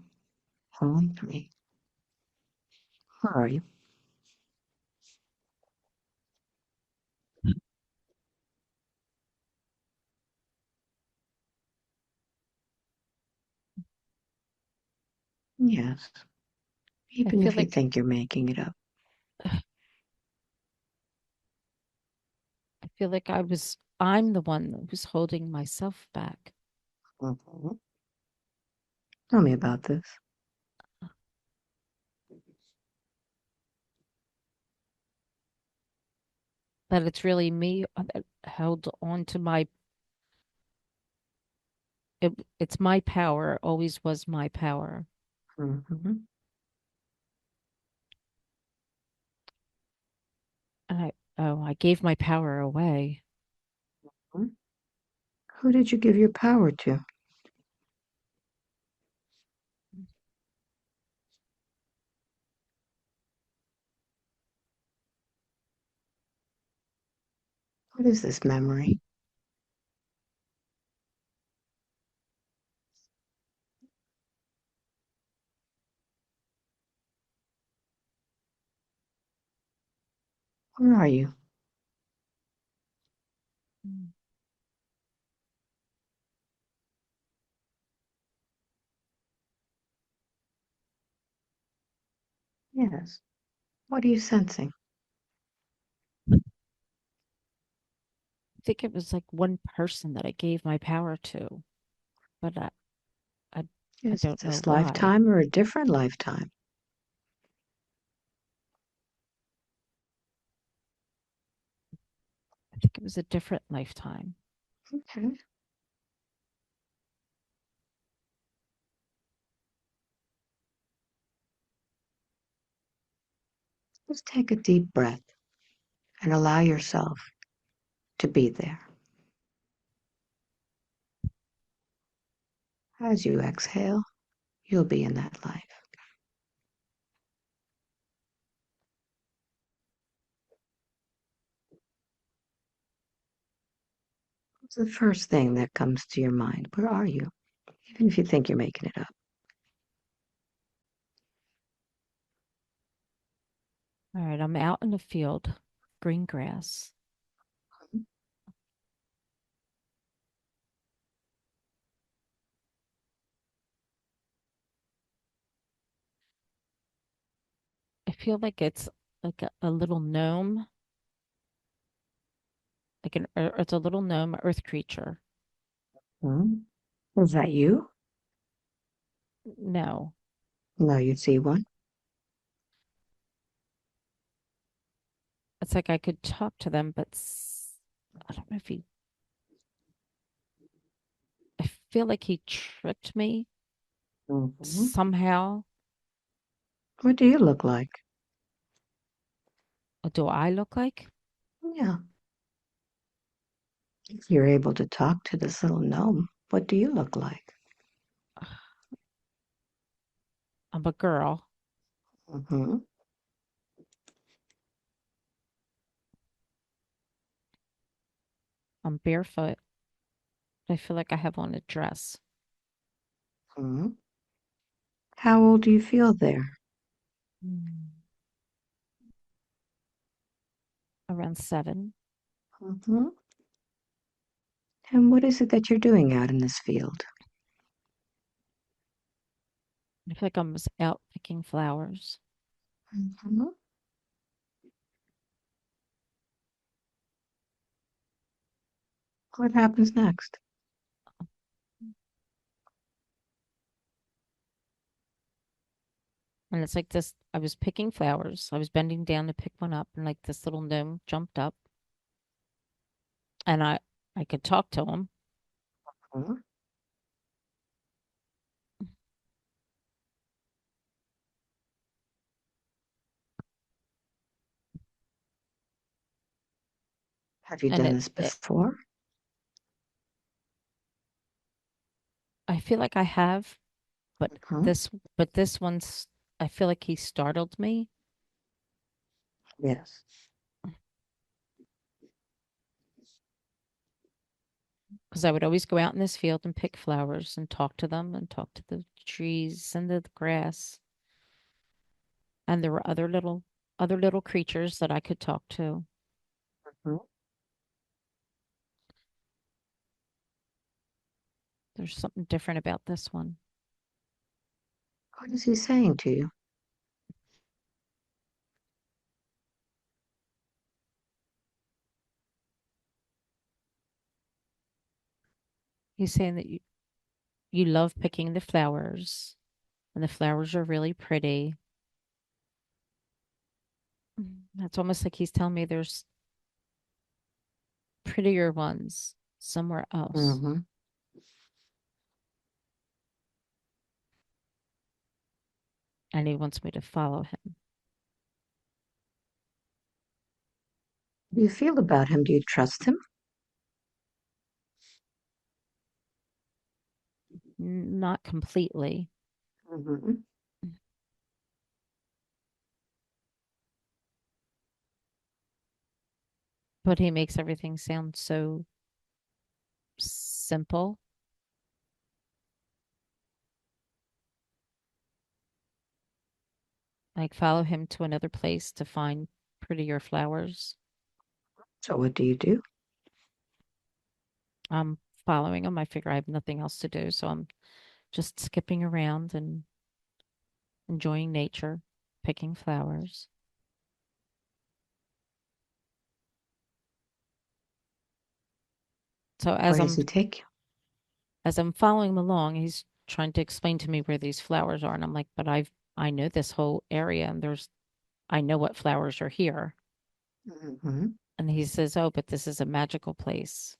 and 3. Where are you? Yes, I even feel if you like think you're making it up. I feel like I'm the one that was holding myself back. Mhm. Tell me about this. That it's really me that held on to it's my power, it always was my power. Mhm. And I gave my power away. Who did you give your power to? What is this memory? Where are you? Mm. Yes. What are you sensing? I think it was like one person that I gave my power to, but I, I Is don't know this why. lifetime or a different lifetime? I think it was a different lifetime. Okay. Just take a deep breath and allow yourself to be there. As you exhale, you'll be in that life. What's the first thing that comes to your mind? Where are you? Even if you think you're making it up. All right, I'm out in the field, green grass. I feel like it's like a little gnome, it's a little gnome earth creature. Hmm? Is that you? No, No, you see one? it's like I could talk to them, but I don't know if I feel like he tricked me Hmm. somehow. What do you look like? What do I look like? Yeah. If you're able to talk to this little gnome, what do you look like? I'm a girl. Hmm. I'm barefoot. I feel like I have on a dress. Hmm. How old do you feel there? Mm. Around 7. Hmm. And what is it that you're doing out in this field? I feel like I was out picking flowers. Hmm. What happens next? And it's like this I was picking flowers. I was bending down to pick one up, and like this little gnome jumped up, and I could talk to him. Hmm. Have you And done this before? I feel like I have, but Hmm. this one's I feel like he startled me Yes. because I would always go out in this field and pick flowers and talk to them and talk to the trees and the grass. And there were other little creatures that I could talk to. Hmm. There's something different about this one. What is he saying to you? He's saying that you love picking the flowers and the flowers are really pretty. That's almost like he's telling me there's prettier ones somewhere else. Hmm. And he wants me to follow him. Do you feel about him? Do you trust him? Not completely, Hmm. but he makes everything sound so simple. Like follow him to another place to find prettier flowers. So what do you do? I'm following him. I figure I have nothing else to do, so I'm just skipping around and enjoying nature, picking flowers. So Where does he take you? as I'm following him along, he's trying to explain to me where these flowers are, and I'm like, but I know this whole area, and I know what flowers are here. Hmm. And he says, oh, but this is a magical place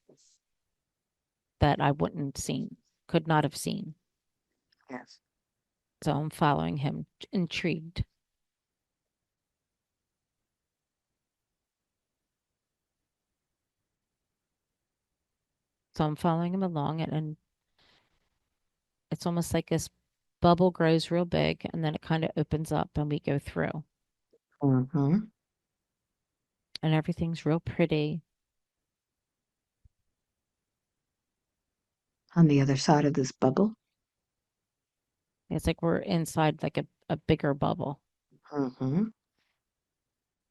that I wouldn't seen, could not have seen. Yes. So I'm following him, intrigued. So I'm following him along, and it's almost like this bubble grows real big, and then it kind of opens up, and we go through, Hmm. and everything's real pretty. On the other side of this bubble. It's like we're inside like a bigger bubble, Hmm.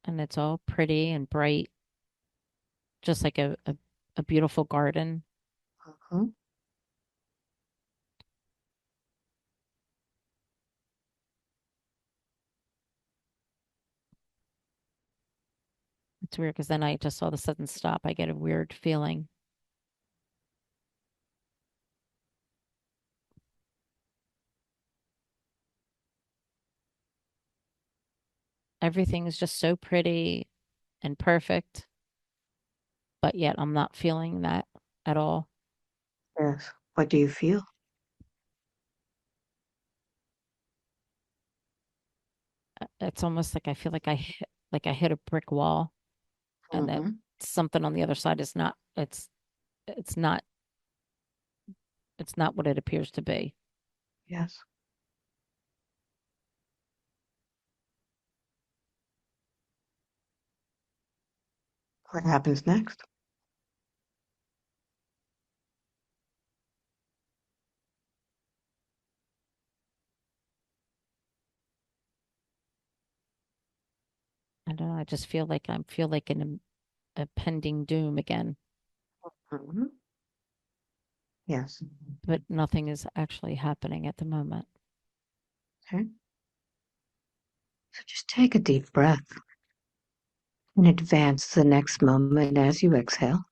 and it's all pretty and bright, just like a beautiful garden. Hmm. It's weird because then I just all of a sudden stop. I get a weird feeling. Everything is just so pretty and perfect, but yet I'm not feeling that at all. Yes. What do you feel? It's almost like I feel like I hit a brick wall, and that Hmm. something on the other side is not. It's not. It's not what it appears to be. Yes. What happens next? I don't know. I just feel like in a pending doom again, Mhm. Yes. but nothing is actually happening at the moment. Okay. So just take a deep breath and advance to the next moment as you exhale.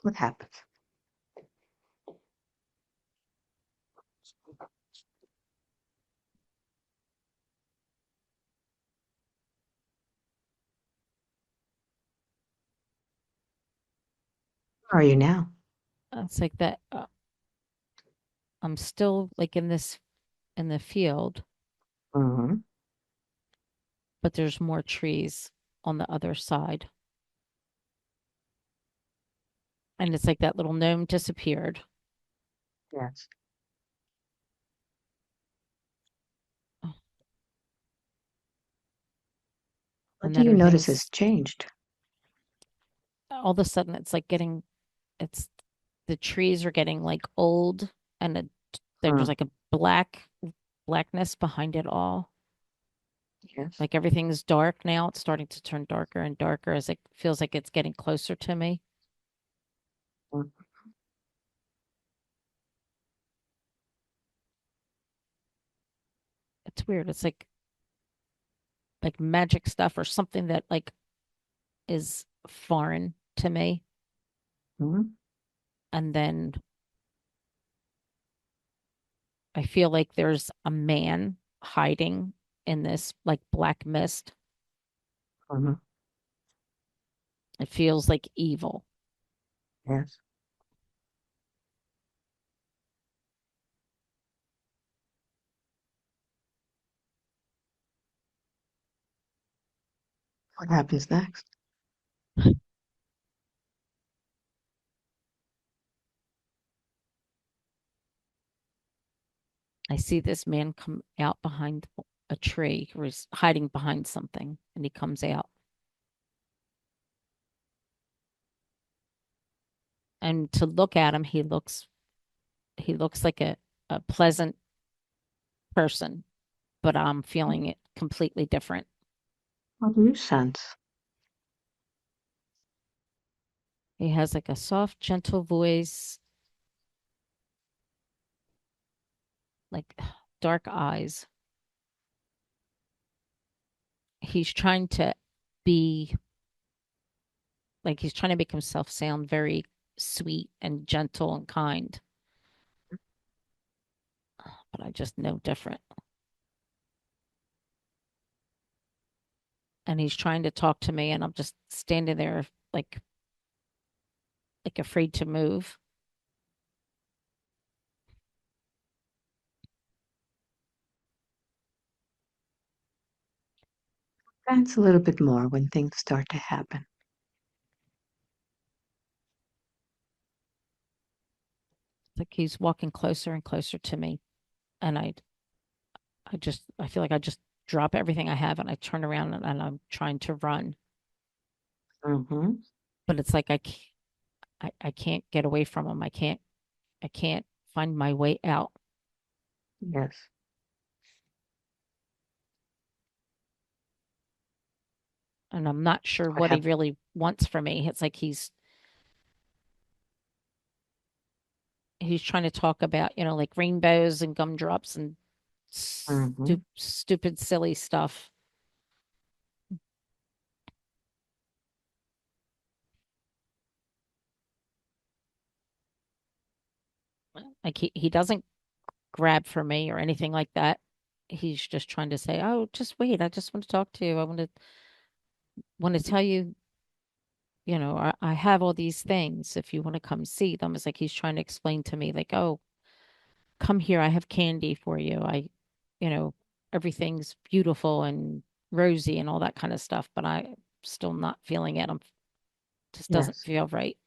What happens? Where are you now? It's like that. I'm still like in the field, Hmm. but there's more trees on the other side. And it's like that little gnome disappeared. Yes. What And do then you notice has everything's changed? all of a sudden it's like it's the trees are getting like old and there's Mm. like a blackness behind it all. Yes. Like everything's dark now. It's starting to turn darker and darker as it feels like it's getting closer to me. Mm. It's weird. It's like magic stuff or something that like is foreign to me. Mm. And then I feel like there's a man hiding in this like black mist. Mhm. It feels like evil. Yes. What happens next? I see this man come out behind a tree or he's hiding behind something and he comes out. And to look at him, he looks like a pleasant person, but I'm feeling it completely different. What do you sense? He has like a soft, gentle voice, like dark eyes. He's trying to be like he's trying to make himself sound very sweet and gentle and kind, but I just know different. And he's trying to talk to me, and I'm just standing there like afraid to move. Dance a little bit more when things start to happen. Like he's walking closer and closer to me, and I feel like I just drop everything I have, and I turn around and I'm trying to run, Hmm. but it's like I can't get away from him. I can't find my way out, Yes. and I'm not sure What what he happens? really wants from me. It's like he's trying to talk about, like rainbows and gumdrops and Hmm. stupid, silly stuff. Like he doesn't grab for me or anything like that. He's just trying to say, "Oh, just wait. I just want to talk to you. I want to tell you, I have all these things. If you want to come see them." It's like he's trying to explain to me, like, "Oh, come here. I have candy for you. you know, everything's beautiful and rosy and all that kind of stuff." But I'm still not feeling it. I'm just doesn't Yes. feel right.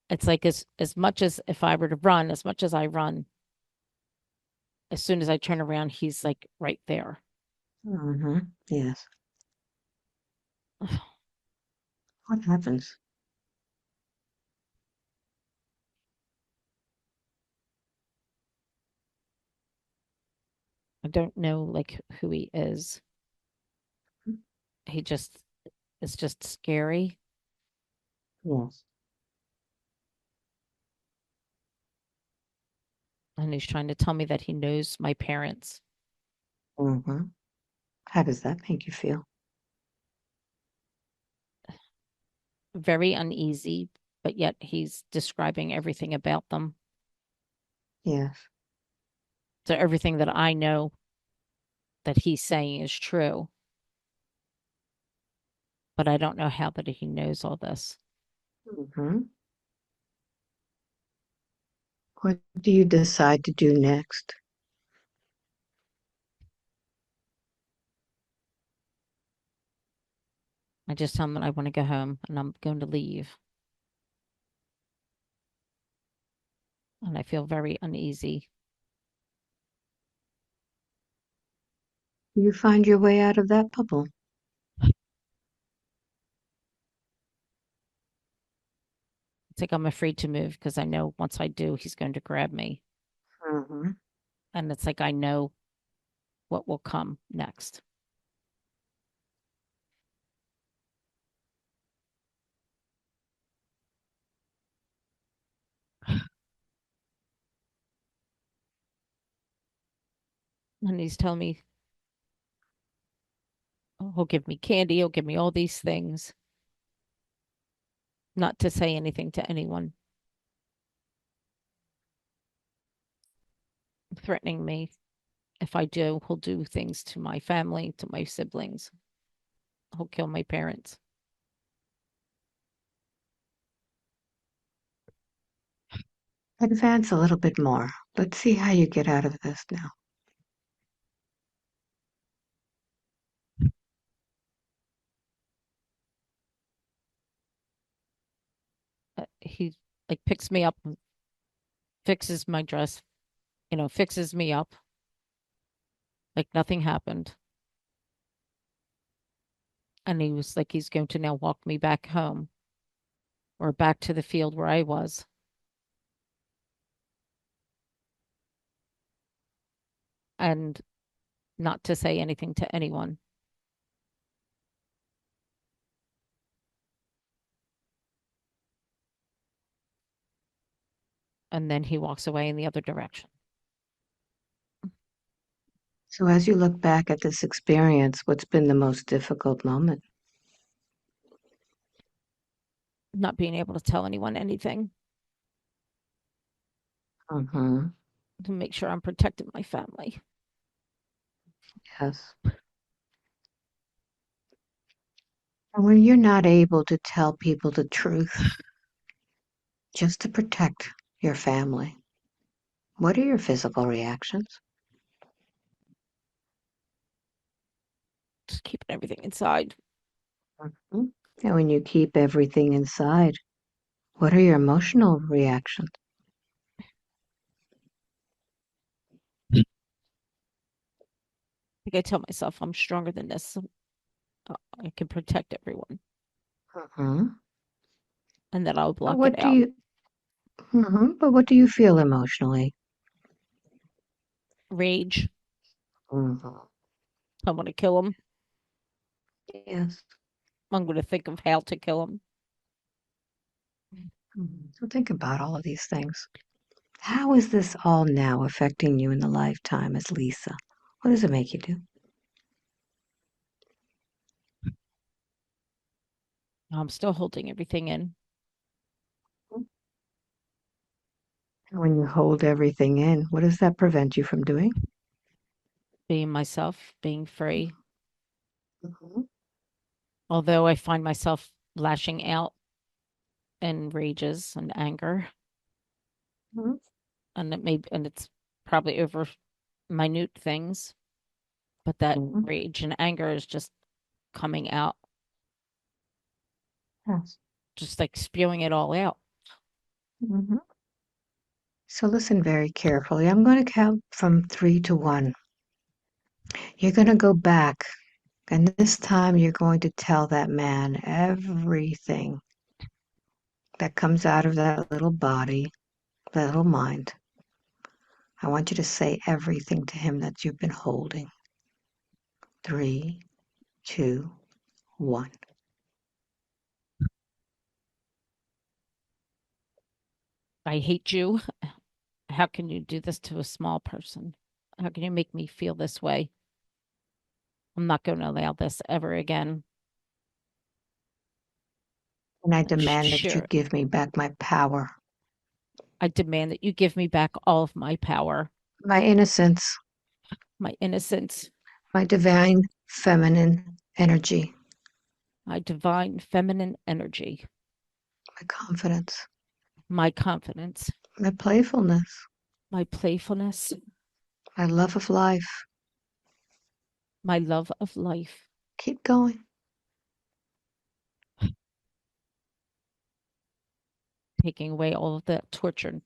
It's like as much as if I were to run, as much as I run, as soon as I turn around, he's like right there. Hmm. Yes. What happens? I don't know like who he is. He just it's just scary. Yes. And he's trying to tell me that he knows my parents. Mm-hmm. How does that make you feel? Very uneasy, but yet he's describing everything about them. Yes. So everything that I know that he's saying is true, but I don't know how that he knows all this. Mm-hmm. What do you decide to do next? I just tell him that I want to go home and I'm going to leave. And I feel very uneasy. You find your way out of that bubble. It's like I'm afraid to move because I know once I do, he's going to grab me. Mm-hmm. And it's like I know what will come next. And he's telling me, oh, he'll give me candy, he'll give me all these things, not to say anything to anyone, threatening me. If I do, he'll do things to my family, to my siblings. He'll kill my parents. Advance a little bit more. Let's see how you get out of this now. He like picks me up, fixes my dress, fixes me up like nothing happened. And he was like, he's going to now walk me back home or back to the field where I was, and not to say anything to anyone. And then he walks away in the other direction. So, as you look back at this experience, what's been the most difficult moment? Not being able to tell anyone anything Mm-hmm. to make sure I'm protecting my family. Yes. And when you're not able to tell people the truth, just to protect your family, what are your physical reactions? Just keeping everything inside. Mhm. And when you keep everything inside, what are your emotional reactions? Like I tell myself, I'm stronger than this. So I can protect everyone, Mhm. and that I'll But block it what do out. you, but what do you feel emotionally? Rage. Mhm. I want to kill him. Yes. I'm going to think of how to kill him. So think about all of these things. How is this all now affecting you in the lifetime as Lisa? What does it make you do? I'm still holding everything in, And when you hold everything in, what does that prevent you from doing? being myself, being free. Mhm. Although I find myself lashing out in rages and anger, Mhm. and it's probably over minute things, but that Mhm. rage and anger is just coming out, Yes. just like spewing it all out. Mhm. So listen very carefully. I'm going to count from 3 to 1. You're going to go back, and this time you're going to tell that man everything that comes out of that little body, that little mind. I want you to say everything to him that you've been holding. 3, 2, 1. I hate you. How can you do this to a small person? How can you make me feel this way? I'm not going to allow this ever again. And I I'm demand that you sure. give me back my power, I demand that you give me back all of my power, my innocence, my innocence, my divine feminine energy, my divine feminine energy, my confidence, my confidence, my playfulness, my playfulness, my love of life. my love of life. Keep going. Taking away all of the torture.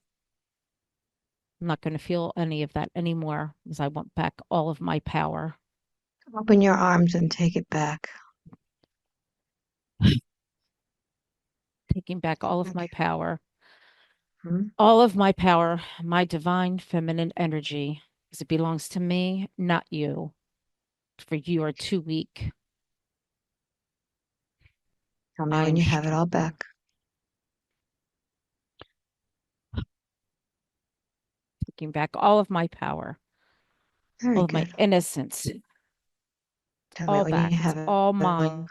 I'm not going to feel any of that anymore because I want back all of my power. Open your arms and take it back. Taking back all of my Okay. power, Hmm? all of my power, my divine feminine energy, because it belongs to me, not you. For you are too weak. Tell me I when am you have it all strong. back. Taking back all of my power, Very all of my good. innocence, Tell me all when you back. It's have it all all. mine,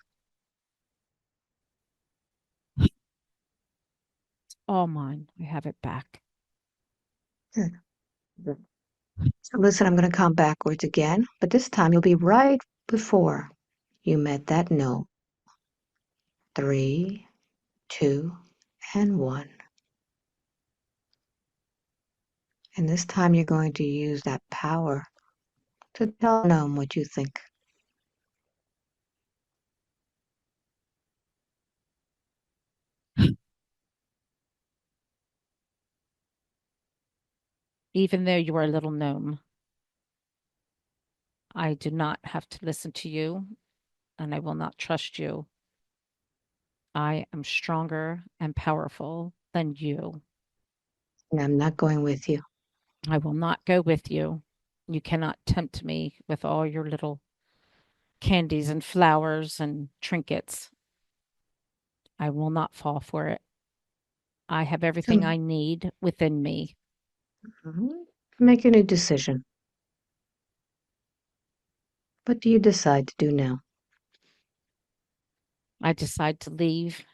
all mine. I have it back. Good. So listen, I'm going to count backwards again, but this time you'll be right before you met that no. 3, 2, and 1. And this time you're going to use that power to tell Gnome what you think. Even though you are a little gnome, I do not have to listen to you and I will not trust you. I am stronger and powerful than you. And I'm not going with you. I will not go with you. You cannot tempt me with all your little candies and flowers and trinkets. I will not fall for it. I have everything So I need within me. make a new decision. What do you decide to do now? I decide to leave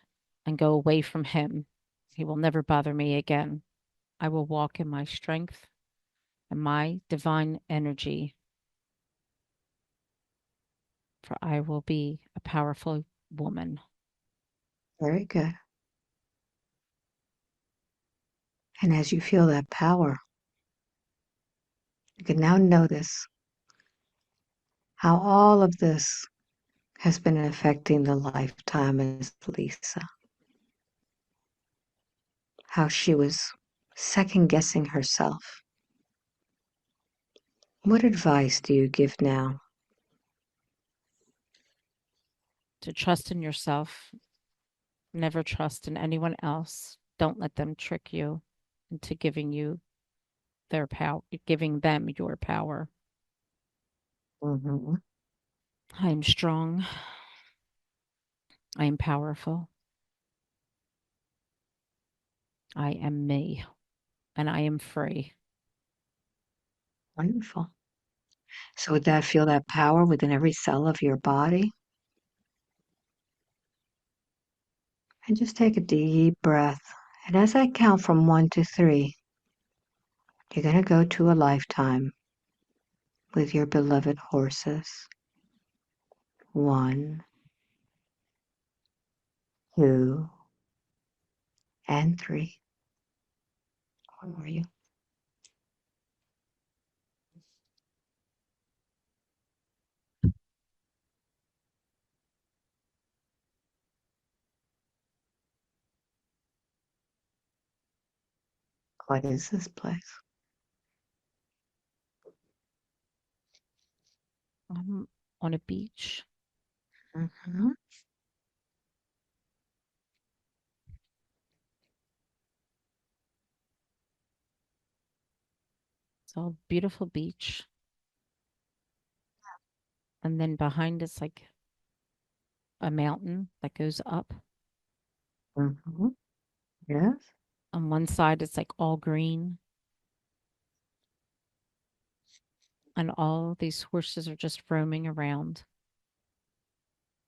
and go away from him. He will never bother me again. I will walk in my strength and my divine energy, for I will be a powerful woman. Very good. And as you feel that power, you can now notice how all of this has been affecting the lifetime of Lisa. How she was second guessing herself. What advice do you give now? To trust in yourself, never trust in anyone else. Don't let them trick you into giving you their power, giving them your power. Mm-hmm. I am strong. I am powerful. I am me, and I am free. Wonderful. So with that, feel that power within every cell of your body. And just take a deep breath. And as I count from 1 to 3, you're going to go to a lifetime with your beloved horses. 1, 2, and 3. Where are you? What is this place? I'm on a beach. Mm-hmm. So beautiful beach. And then behind it's like a mountain that goes up. Mm-hmm. Yes. On one side, it's like all green, and all these horses are just roaming around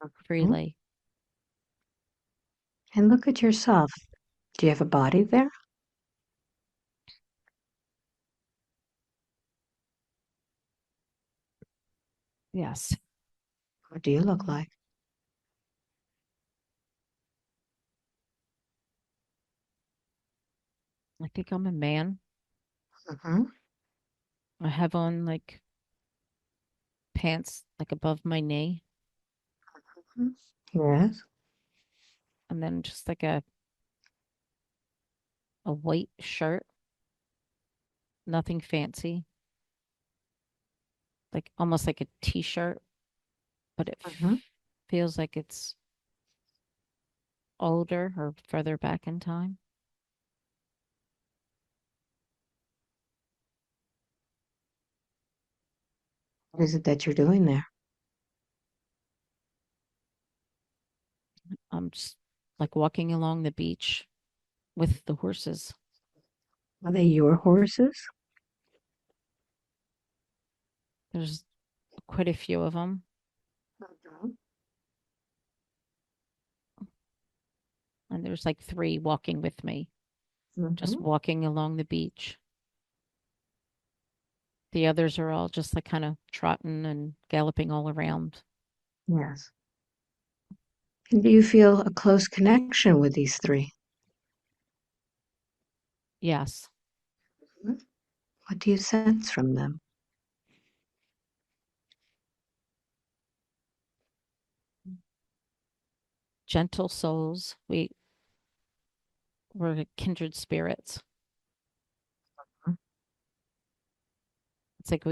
Mhm. freely. And look at yourself. Do you have a body there? Yes. What do you look like? I think I'm a man. Mm-hmm. I have on like pants like above my knee, Yes. and then just like a white shirt, nothing fancy, like almost like a t-shirt, but it Mm-hmm. feels like it's older or further back in time. What is it that you're doing there? I'm just like walking along the beach with the horses. Are they your horses? There's quite a few of them, Mhm. and there's like three walking with me, just Mhm. walking along the beach. The others are all just like kind of trotting and galloping all around. Yes. And do you feel a close connection with these three? Yes, Mhm. What do you sense from them? gentle souls. We're kindred spirits. It's like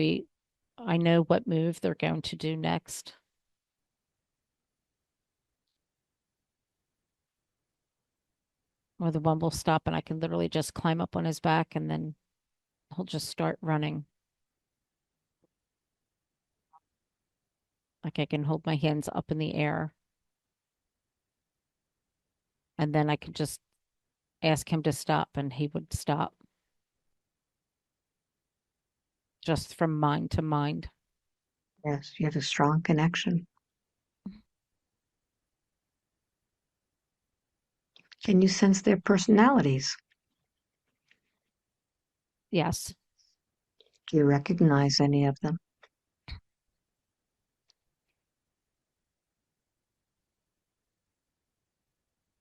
I know what move they're going to do next, or the one will stop and I can literally just climb up on his back and then he'll just start running. Like I can hold my hands up in the air and then I could just ask him to stop and he would stop just from mind to mind. Yes, you have a strong connection. Can you sense their personalities? Yes. Do you recognize any of them?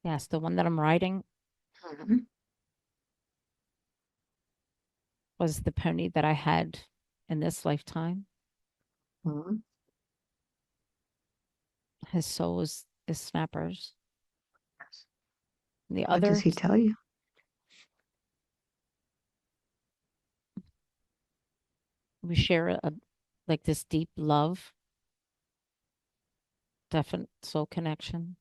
Yes. The one that I'm riding Mhm. was the pony that I had in this lifetime. Mhm. His soul is Snappers. The What does other, he tell you? we share like this deep love, definite soul connection.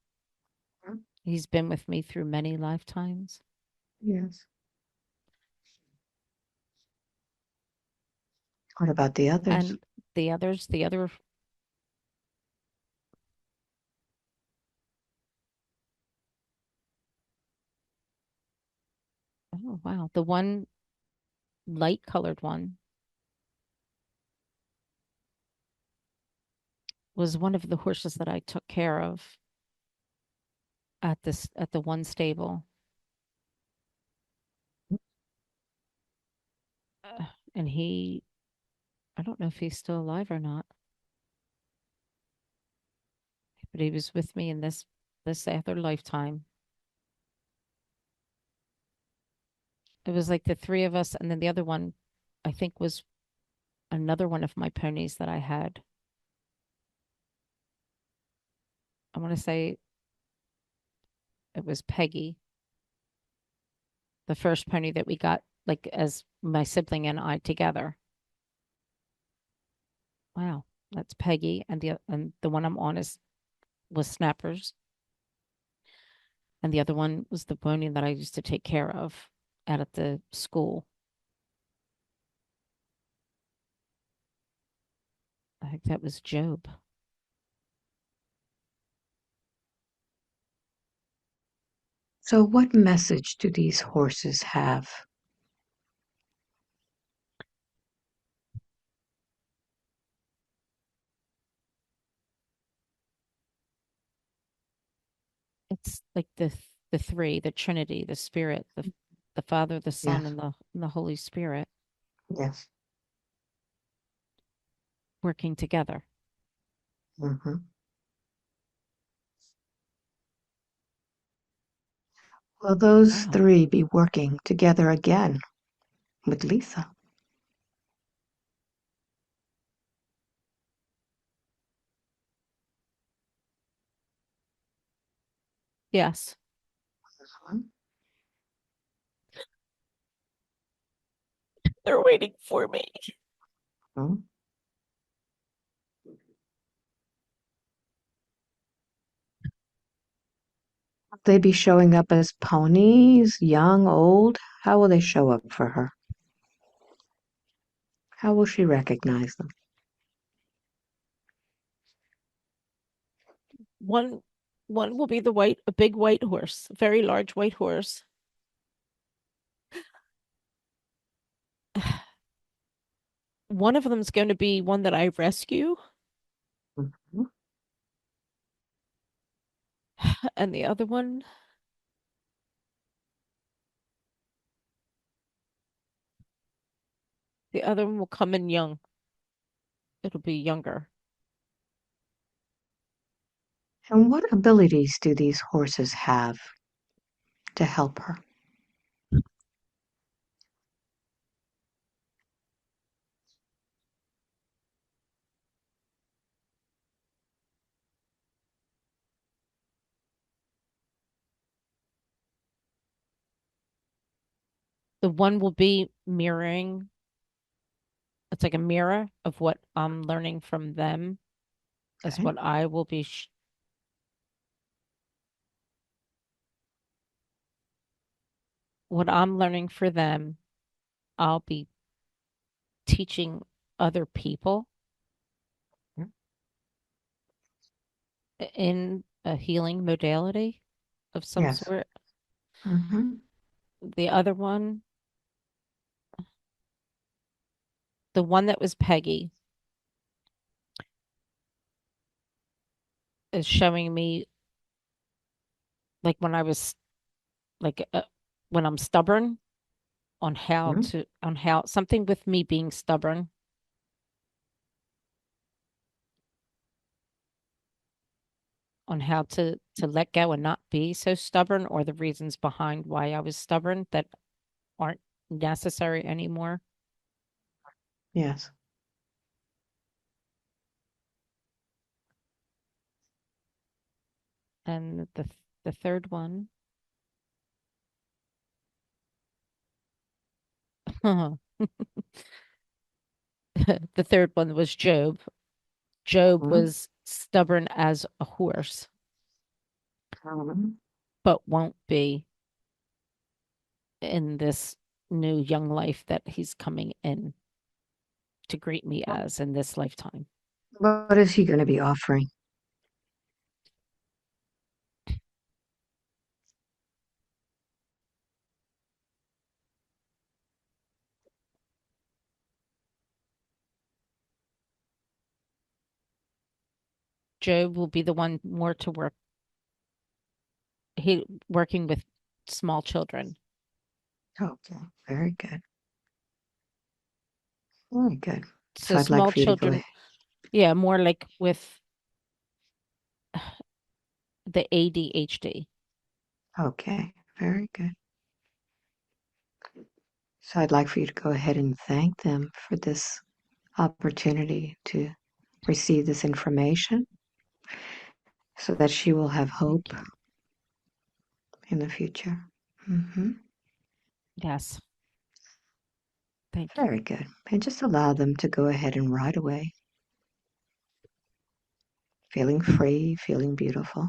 Mhm. He's been with me through many lifetimes. Yes. What about the others? And the other, oh, wow. The one light colored one was one of the horses that I took care of at the one stable. Uh, and I don't know if he's still alive or not, but he was with me in this other lifetime. It was like the three of us, and then the other one, I think, was another one of my ponies that I had. I want to say it was Peggy, the first pony that we got, like as my sibling and I together. Wow, that's Peggy, and the one I'm on is was Snappers, and the other one was the pony that I used to take care of out at the school. I think that was Job. So, what message do these horses have? It's like the three, the Trinity, the Spirit, the Father, the Son, Yes, and the Holy Spirit yes. working together. Hmm. Will those Wow. three be working together again with Lisa? Yes. Mhm. They're waiting for me. Mhm. Will they be showing up as ponies, young, old? How will they show up for her? How will she recognize them? One one will be a big white horse, a very large white horse. One of them is going to be one that I rescue, Mhm. and the other one will come in young. It'll be younger. And what abilities do these horses have to help her? The one will be mirroring. It's like a mirror of what I'm learning from them is Okay. what I will be what I'm learning for them. I'll be teaching other people in a healing modality of some Yes. sort. Hmm. The other one, the one that was Peggy, is showing me like when I was like when I'm stubborn on how something with me being stubborn on how to let go and not be so stubborn or the reasons behind why I was stubborn that aren't necessary anymore. Yes. And the third one, the third one was Job. Job Mhm. was stubborn as a horse, Mhm. but won't be in this new young life that he's coming in to greet me as in this lifetime. What is he going to be offering? Job will be the one more to work he working with small children. Okay. Very good. Very good. So So I'd like small for you to go children, ahead. yeah, more like with the ADHD. Okay. Very good. So I'd like for you to go ahead and thank them for this opportunity to receive this information so that she will have Thank hope you. in the future. Hmm. Yes, thank you. Very good. And just allow them to go ahead and ride away, feeling free, feeling beautiful.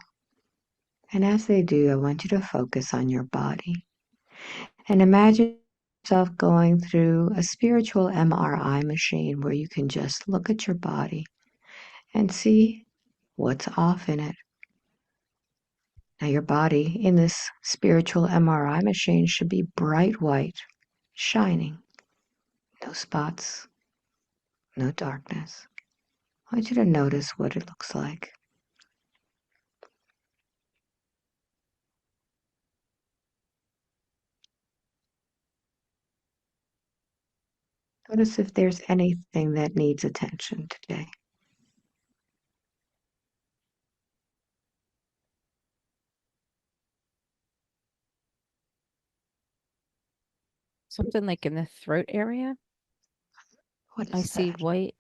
And as they do, I want you to focus on your body and imagine yourself going through a spiritual MRI machine where you can just look at your body and see what's off in it. Now, your body in this spiritual MRI machine should be bright white, shining, no spots, no darkness. I want you to notice what it looks like. Notice if there's anything that needs attention today. Something like in the throat area. What I is see that? white.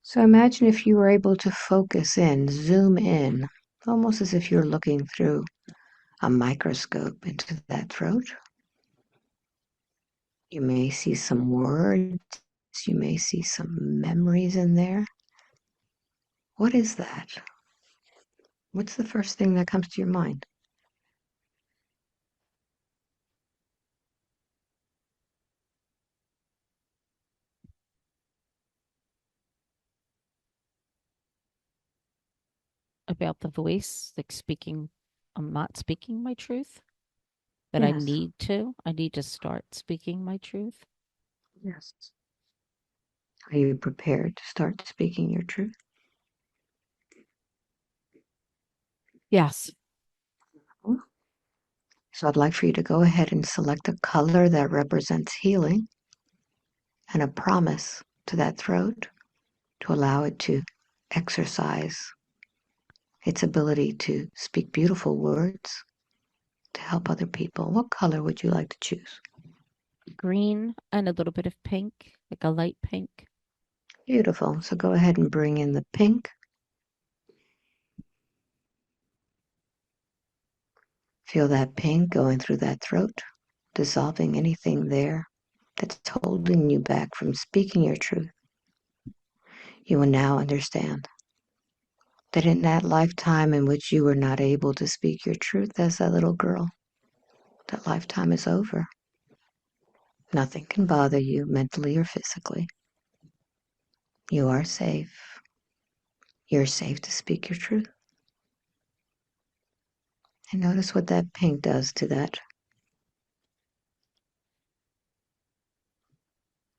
So imagine if you were able to focus in, zoom in, almost as if you're looking through a microscope into that throat. You may see some words, you may see some memories in there. What is that? What's the first thing that comes to your mind? About the voice, like speaking, I'm not speaking my truth, that I Yes, need to. I need to start speaking my truth. yes. Are you prepared to start speaking your truth? Yes. So I'd like for you to go ahead and select a color that represents healing and a promise to that throat to allow it to exercise its ability to speak beautiful words to help other people. What color would you like to choose? Green and a little bit of pink, like a light pink. Beautiful. So go ahead and bring in the pink. Feel that pink going through that throat, dissolving anything there that's holding you back from speaking your truth. You will now understand that in that lifetime in which you were not able to speak your truth as that little girl, that lifetime is over. Nothing can bother you mentally or physically. You are safe. You're safe to speak your truth. And notice what that pink does to that,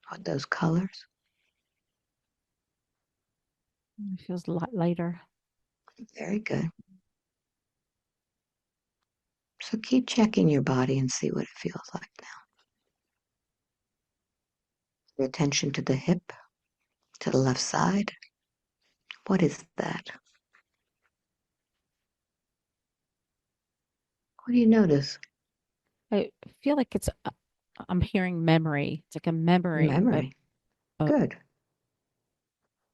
what those colors. It feels a lot lighter. Very good. So keep checking your body and see what it feels like now. Pay attention to the hip, to the left side. What is that? What do you notice? I feel like I'm hearing memory. It's like a memory, but Memory. uh, Good.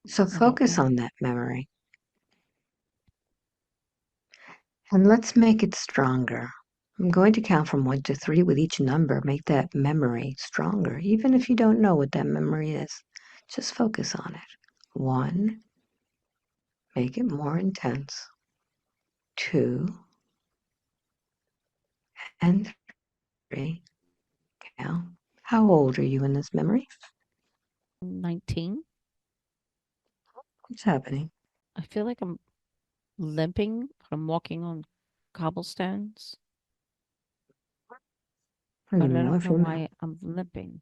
So I don't focus know. on that memory. And let's make it stronger. I'm going to count from 1 to 3 with each number. Make that memory stronger, even if you don't know what that memory is. Just focus on it. 1, make it more intense. 2 and 3. Now, how old are you in this memory? 19. What's happening? I feel like I'm limping. I'm walking on cobblestones, Are you but I male or don't know female? why I'm limping.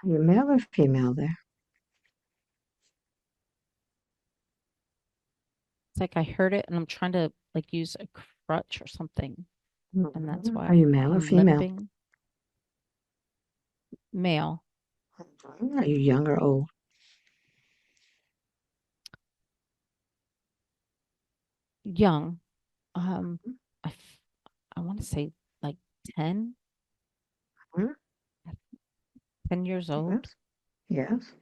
Are you male or female there? It's like I heard it and I'm trying to like use a crutch or something, and that's Are why you male or I'm female? limping. Male, Are you young or old? young. Um, I, f- I want to say like 10, Hmm? 10 years old. Yes. Yes.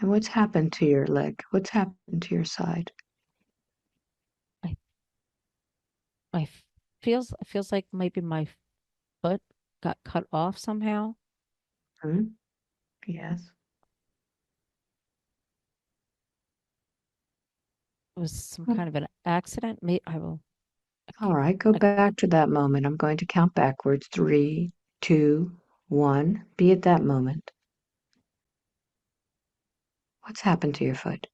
And what's happened to your leg? What's happened to your side? I, it feels like maybe my foot got cut off somehow. Hmm? Yes. It was some Oh, kind of an accident. Maybe I all can't, right, go I, back to that moment. I'm going to count backwards. 3, 2, One, be at that moment. What's happened to your foot?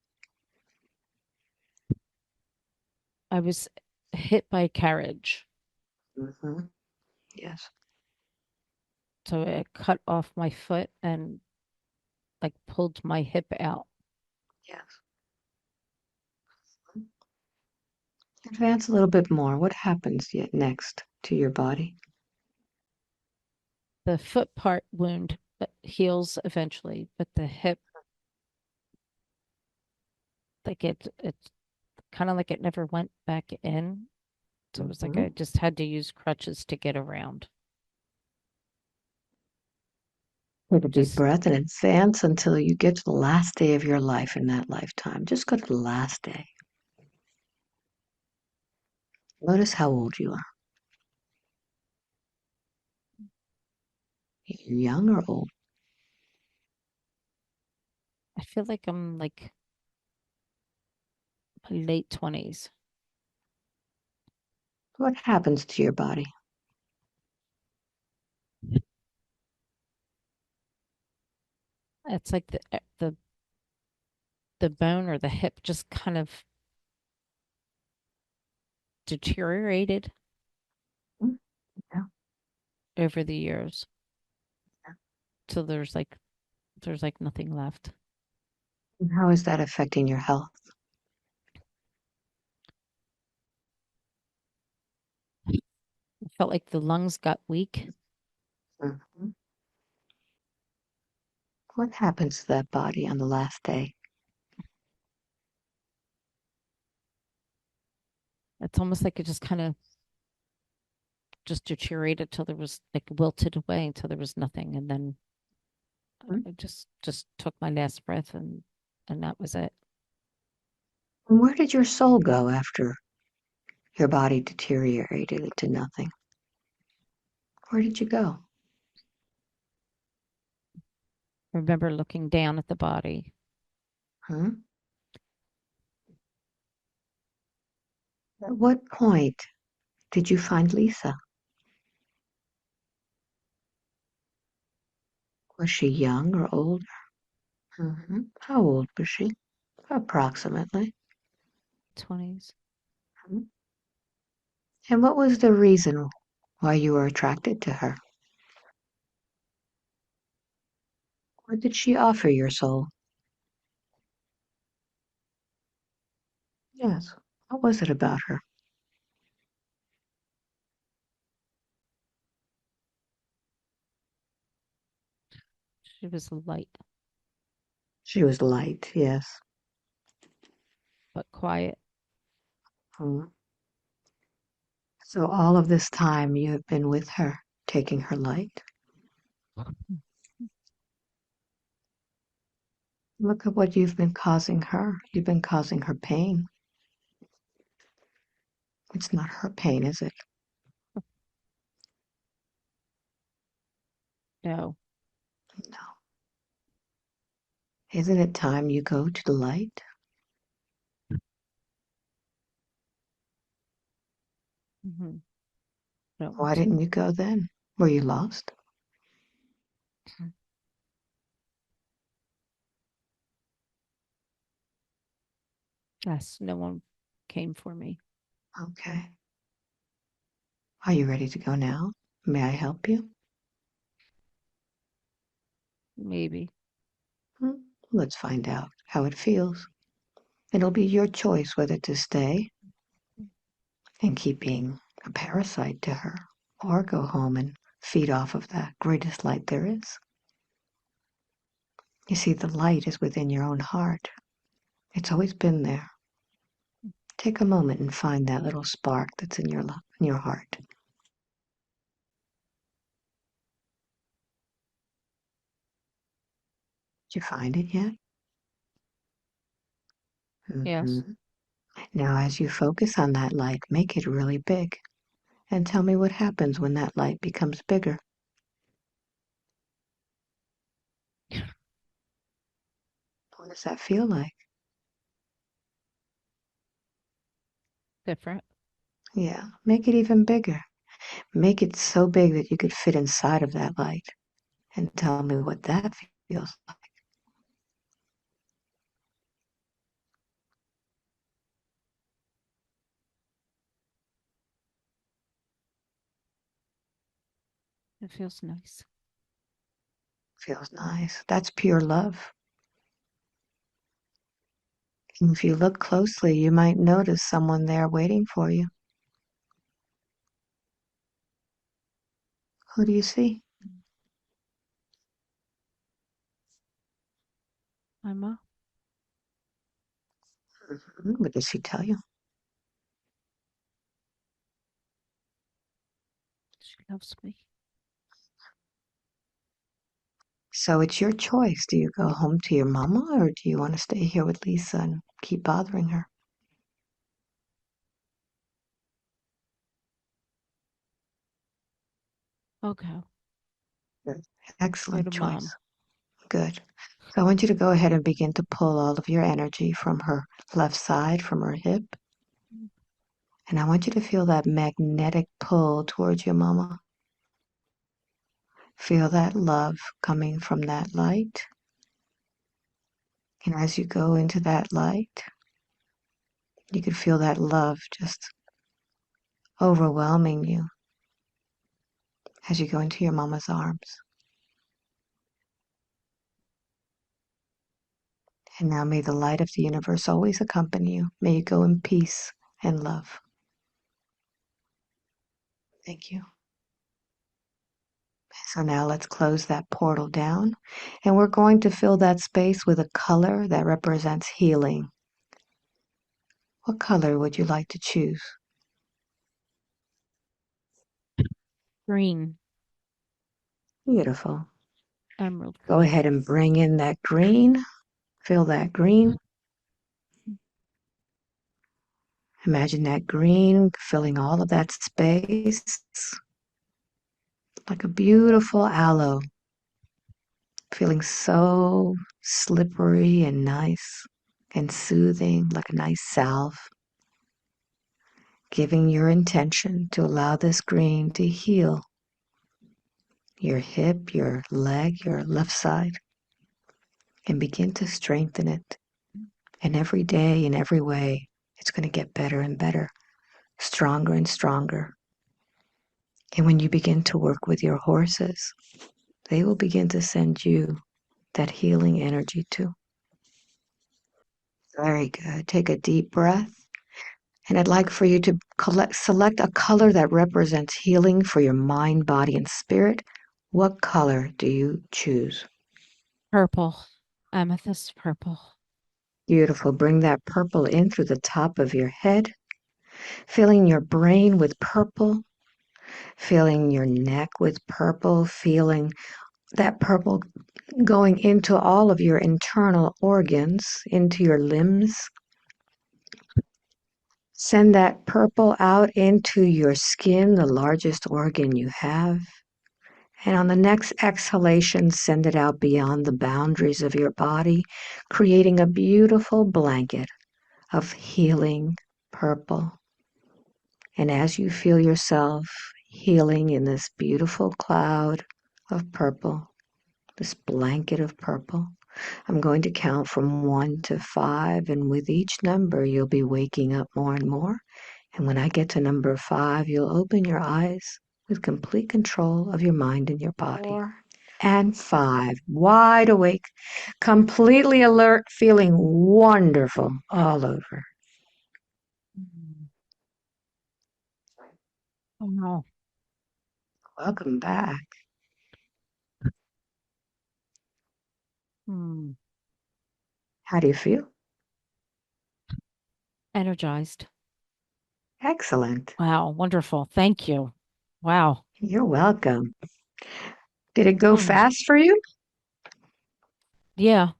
I was hit by a carriage. Mm-hmm. Yes. So it cut off my foot and like pulled my hip out. Yes. Advance a little bit more. What happens yet next to your body? The foot part wound heals eventually, but the hip, like it's kind of like it never went back in. So it was like Mm-hmm. I just had to use crutches to get around. Take a deep Just breath and advance until you get to the last day of your life in that lifetime. Just go to the last day. Notice how old you are. You're young or old. I feel like I'm like late 20s. What happens to your body? It's like the bone or the hip just kind of deteriorated Mm, yeah. over the years. So there's like nothing left. And how is that affecting your health? I felt like the lungs got weak. Mhm. What happens to that body on the last day? It's almost like it just kind of just deteriorated till there was like wilted away until there was nothing. And then Mm. I just took my last breath and that was it. And where did your soul go after your body deteriorated into nothing? Where did you go? I remember looking down at the body. Huh? At what point did you find Lisa? Was she young or old? How old was she? Approximately. 20s. Mhm. And what was the reason why you were attracted to her? What did she offer your soul? Yes. What was it about her? She was light She was light, yes. but quiet. Mhm. So all of this time you have been with her, taking her light. Look at what you've been causing her. You've been causing her pain. It's not her pain, is it? No. No. Isn't it time you go to the light? Hmm. I don't want Why to. didn't you go then? Were you lost? Yes, no one came for me. Okay. Are you ready to go now? May I help you? Maybe. Hmm, let's find out how it feels. It'll be your choice whether to stay and keep being a parasite to her or go home and feed off of the greatest light there is. You see, the light is within your own heart. It's always been there. Take a moment and find that little spark that's in in your heart. Did you find it yet? Yes. Hmm. Now, as you focus on that light, make it really big and tell me what happens when that light becomes bigger. What does that feel like? Different. Yeah, make it even bigger. Make it so big that you could fit inside of that light. and tell me what that feels like. It feels nice. Feels nice. That's pure love. And if you look closely, you might notice someone there waiting for you. Who do you see? My mom, What does she tell you? she loves me. So it's your choice. Do you go home to your mama or do you want to stay here with Lisa and keep bothering her? Okay. Good. Go Excellent to mom. choice. Good. So I want you to go ahead and begin to pull all of your energy from her left side, from her hip. And I want you to feel that magnetic pull towards your mama. Feel that love coming from that light. And as you go into that light, you can feel that love just overwhelming you as you go into your mama's arms. And now may the light of the universe always accompany you. May you go in peace and love. Thank you. So now let's close that portal down. And we're going to fill that space with a color that represents healing. What color would you like to choose? Green. Beautiful. Emerald Go green. ahead and bring in that green. Feel that green. Imagine that green filling all of that space like a beautiful aloe, feeling so slippery and nice and soothing, like a nice salve. Giving your intention to allow this green to heal your hip, your leg, your left side, and begin to strengthen it. And every day, in every way, it's going to get better and better, stronger and stronger. And when you begin to work with your horses, they will begin to send you that healing energy too. Very good. Take a deep breath. And I'd like for you to select a color that represents healing for your mind, body, and spirit. What color do you choose? Purple. Amethyst purple. Beautiful. Bring that purple in through the top of your head, filling your brain with purple, filling your neck with purple, feeling that purple going into all of your internal organs, into your limbs. Send that purple out into your skin, the largest organ you have. And on the next exhalation, send it out beyond the boundaries of your body, creating a beautiful blanket of healing purple. And as you feel yourself healing in this beautiful cloud of purple, this blanket of purple, I'm going to count from 1 to 5. And with each number, you'll be waking up more and more. And when I get to number 5, you'll open your eyes with complete control of your mind and your body. 4 and 5, wide awake, completely alert, feeling wonderful all over. Oh no. Welcome back. Hmm. How do you feel? Energized. Excellent. Wow. Wonderful. Thank you. Wow. You're welcome. Did it go Hmm. fast for you? Yeah.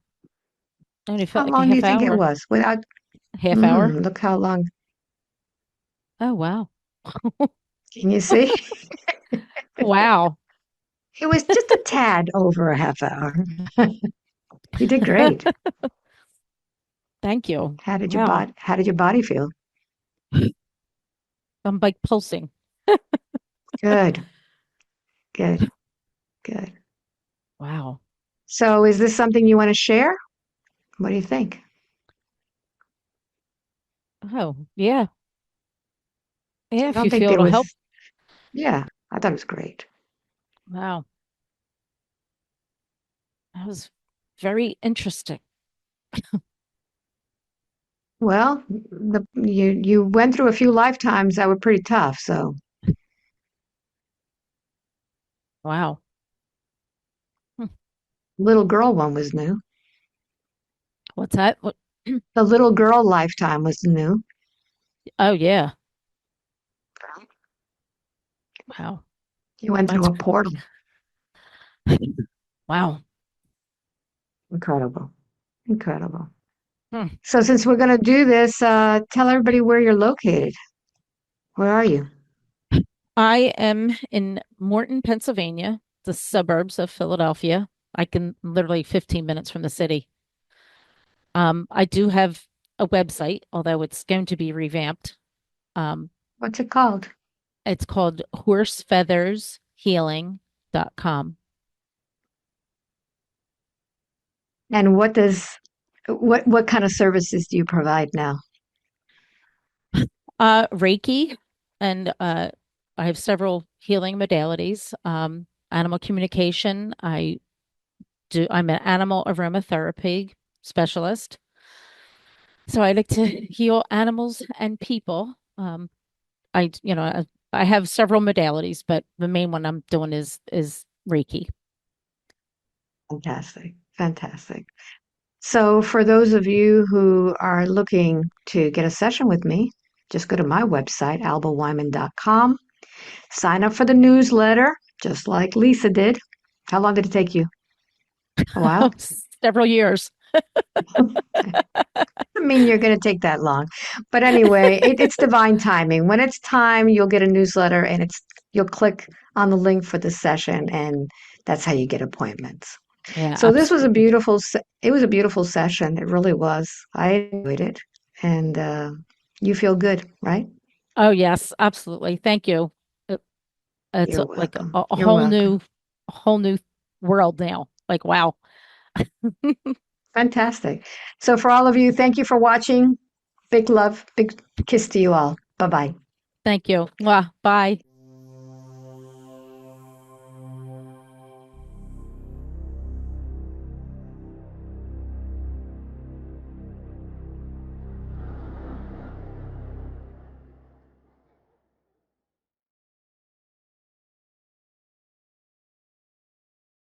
Only felt How like a long do you half think it hour. was? Without, Half hour. look how long. Oh wow. Can you see? Wow. It was just a tad over a half hour. You did great. Thank you. How did your Wow. body, how did your body feel? I'm like pulsing. Good, good, good. Wow. So is this something you want to share? What do you think? Oh, yeah. Yeah, I if don't you think feel there it'll help. was, yeah, I thought it was great. Wow. That was very interesting. Well, you went through a few lifetimes that were pretty tough. So Wow. Hmm. little girl one was new. What's that? What? The little girl lifetime was new. Oh, yeah. Wow. You went through That's a portal. wow. Incredible. Incredible. Hmm. So since we're going to do this, tell everybody where you're located. Where are you? I am in Morton, Pennsylvania, the suburbs of Philadelphia. I can literally 15 minutes from the city. I do have a website, although it's going to be revamped. Um, What's it called? it's called horsefeathershealing.com. And what kind of services do you provide now? Reiki, and I have several healing modalities. Animal communication. I'm an animal aromatherapy specialist. So I like to heal animals and people. I have several modalities, but the main one I'm doing is Reiki. Fantastic. Fantastic. So for those of you who are looking to get a session with me, just go to my website, albaweinman.com. Sign up for the newsletter, just like Lisa did. How long did it take you? A while? Several years. I mean, you're going to take that long. But anyway, it's divine timing. When it's time, you'll get a newsletter and you'll click on the link for the session and that's how you get appointments. Yeah, So this was absolutely. it was a beautiful session. It really was. I enjoyed it. And you feel good, right? Oh yes, absolutely. Thank you. It, it's You're like welcome. a You're welcome. whole new world now. Like wow. Fantastic. So for all of you, thank you for watching. Big love, big kiss to you all. Bye-bye. Thank you. Well, bye.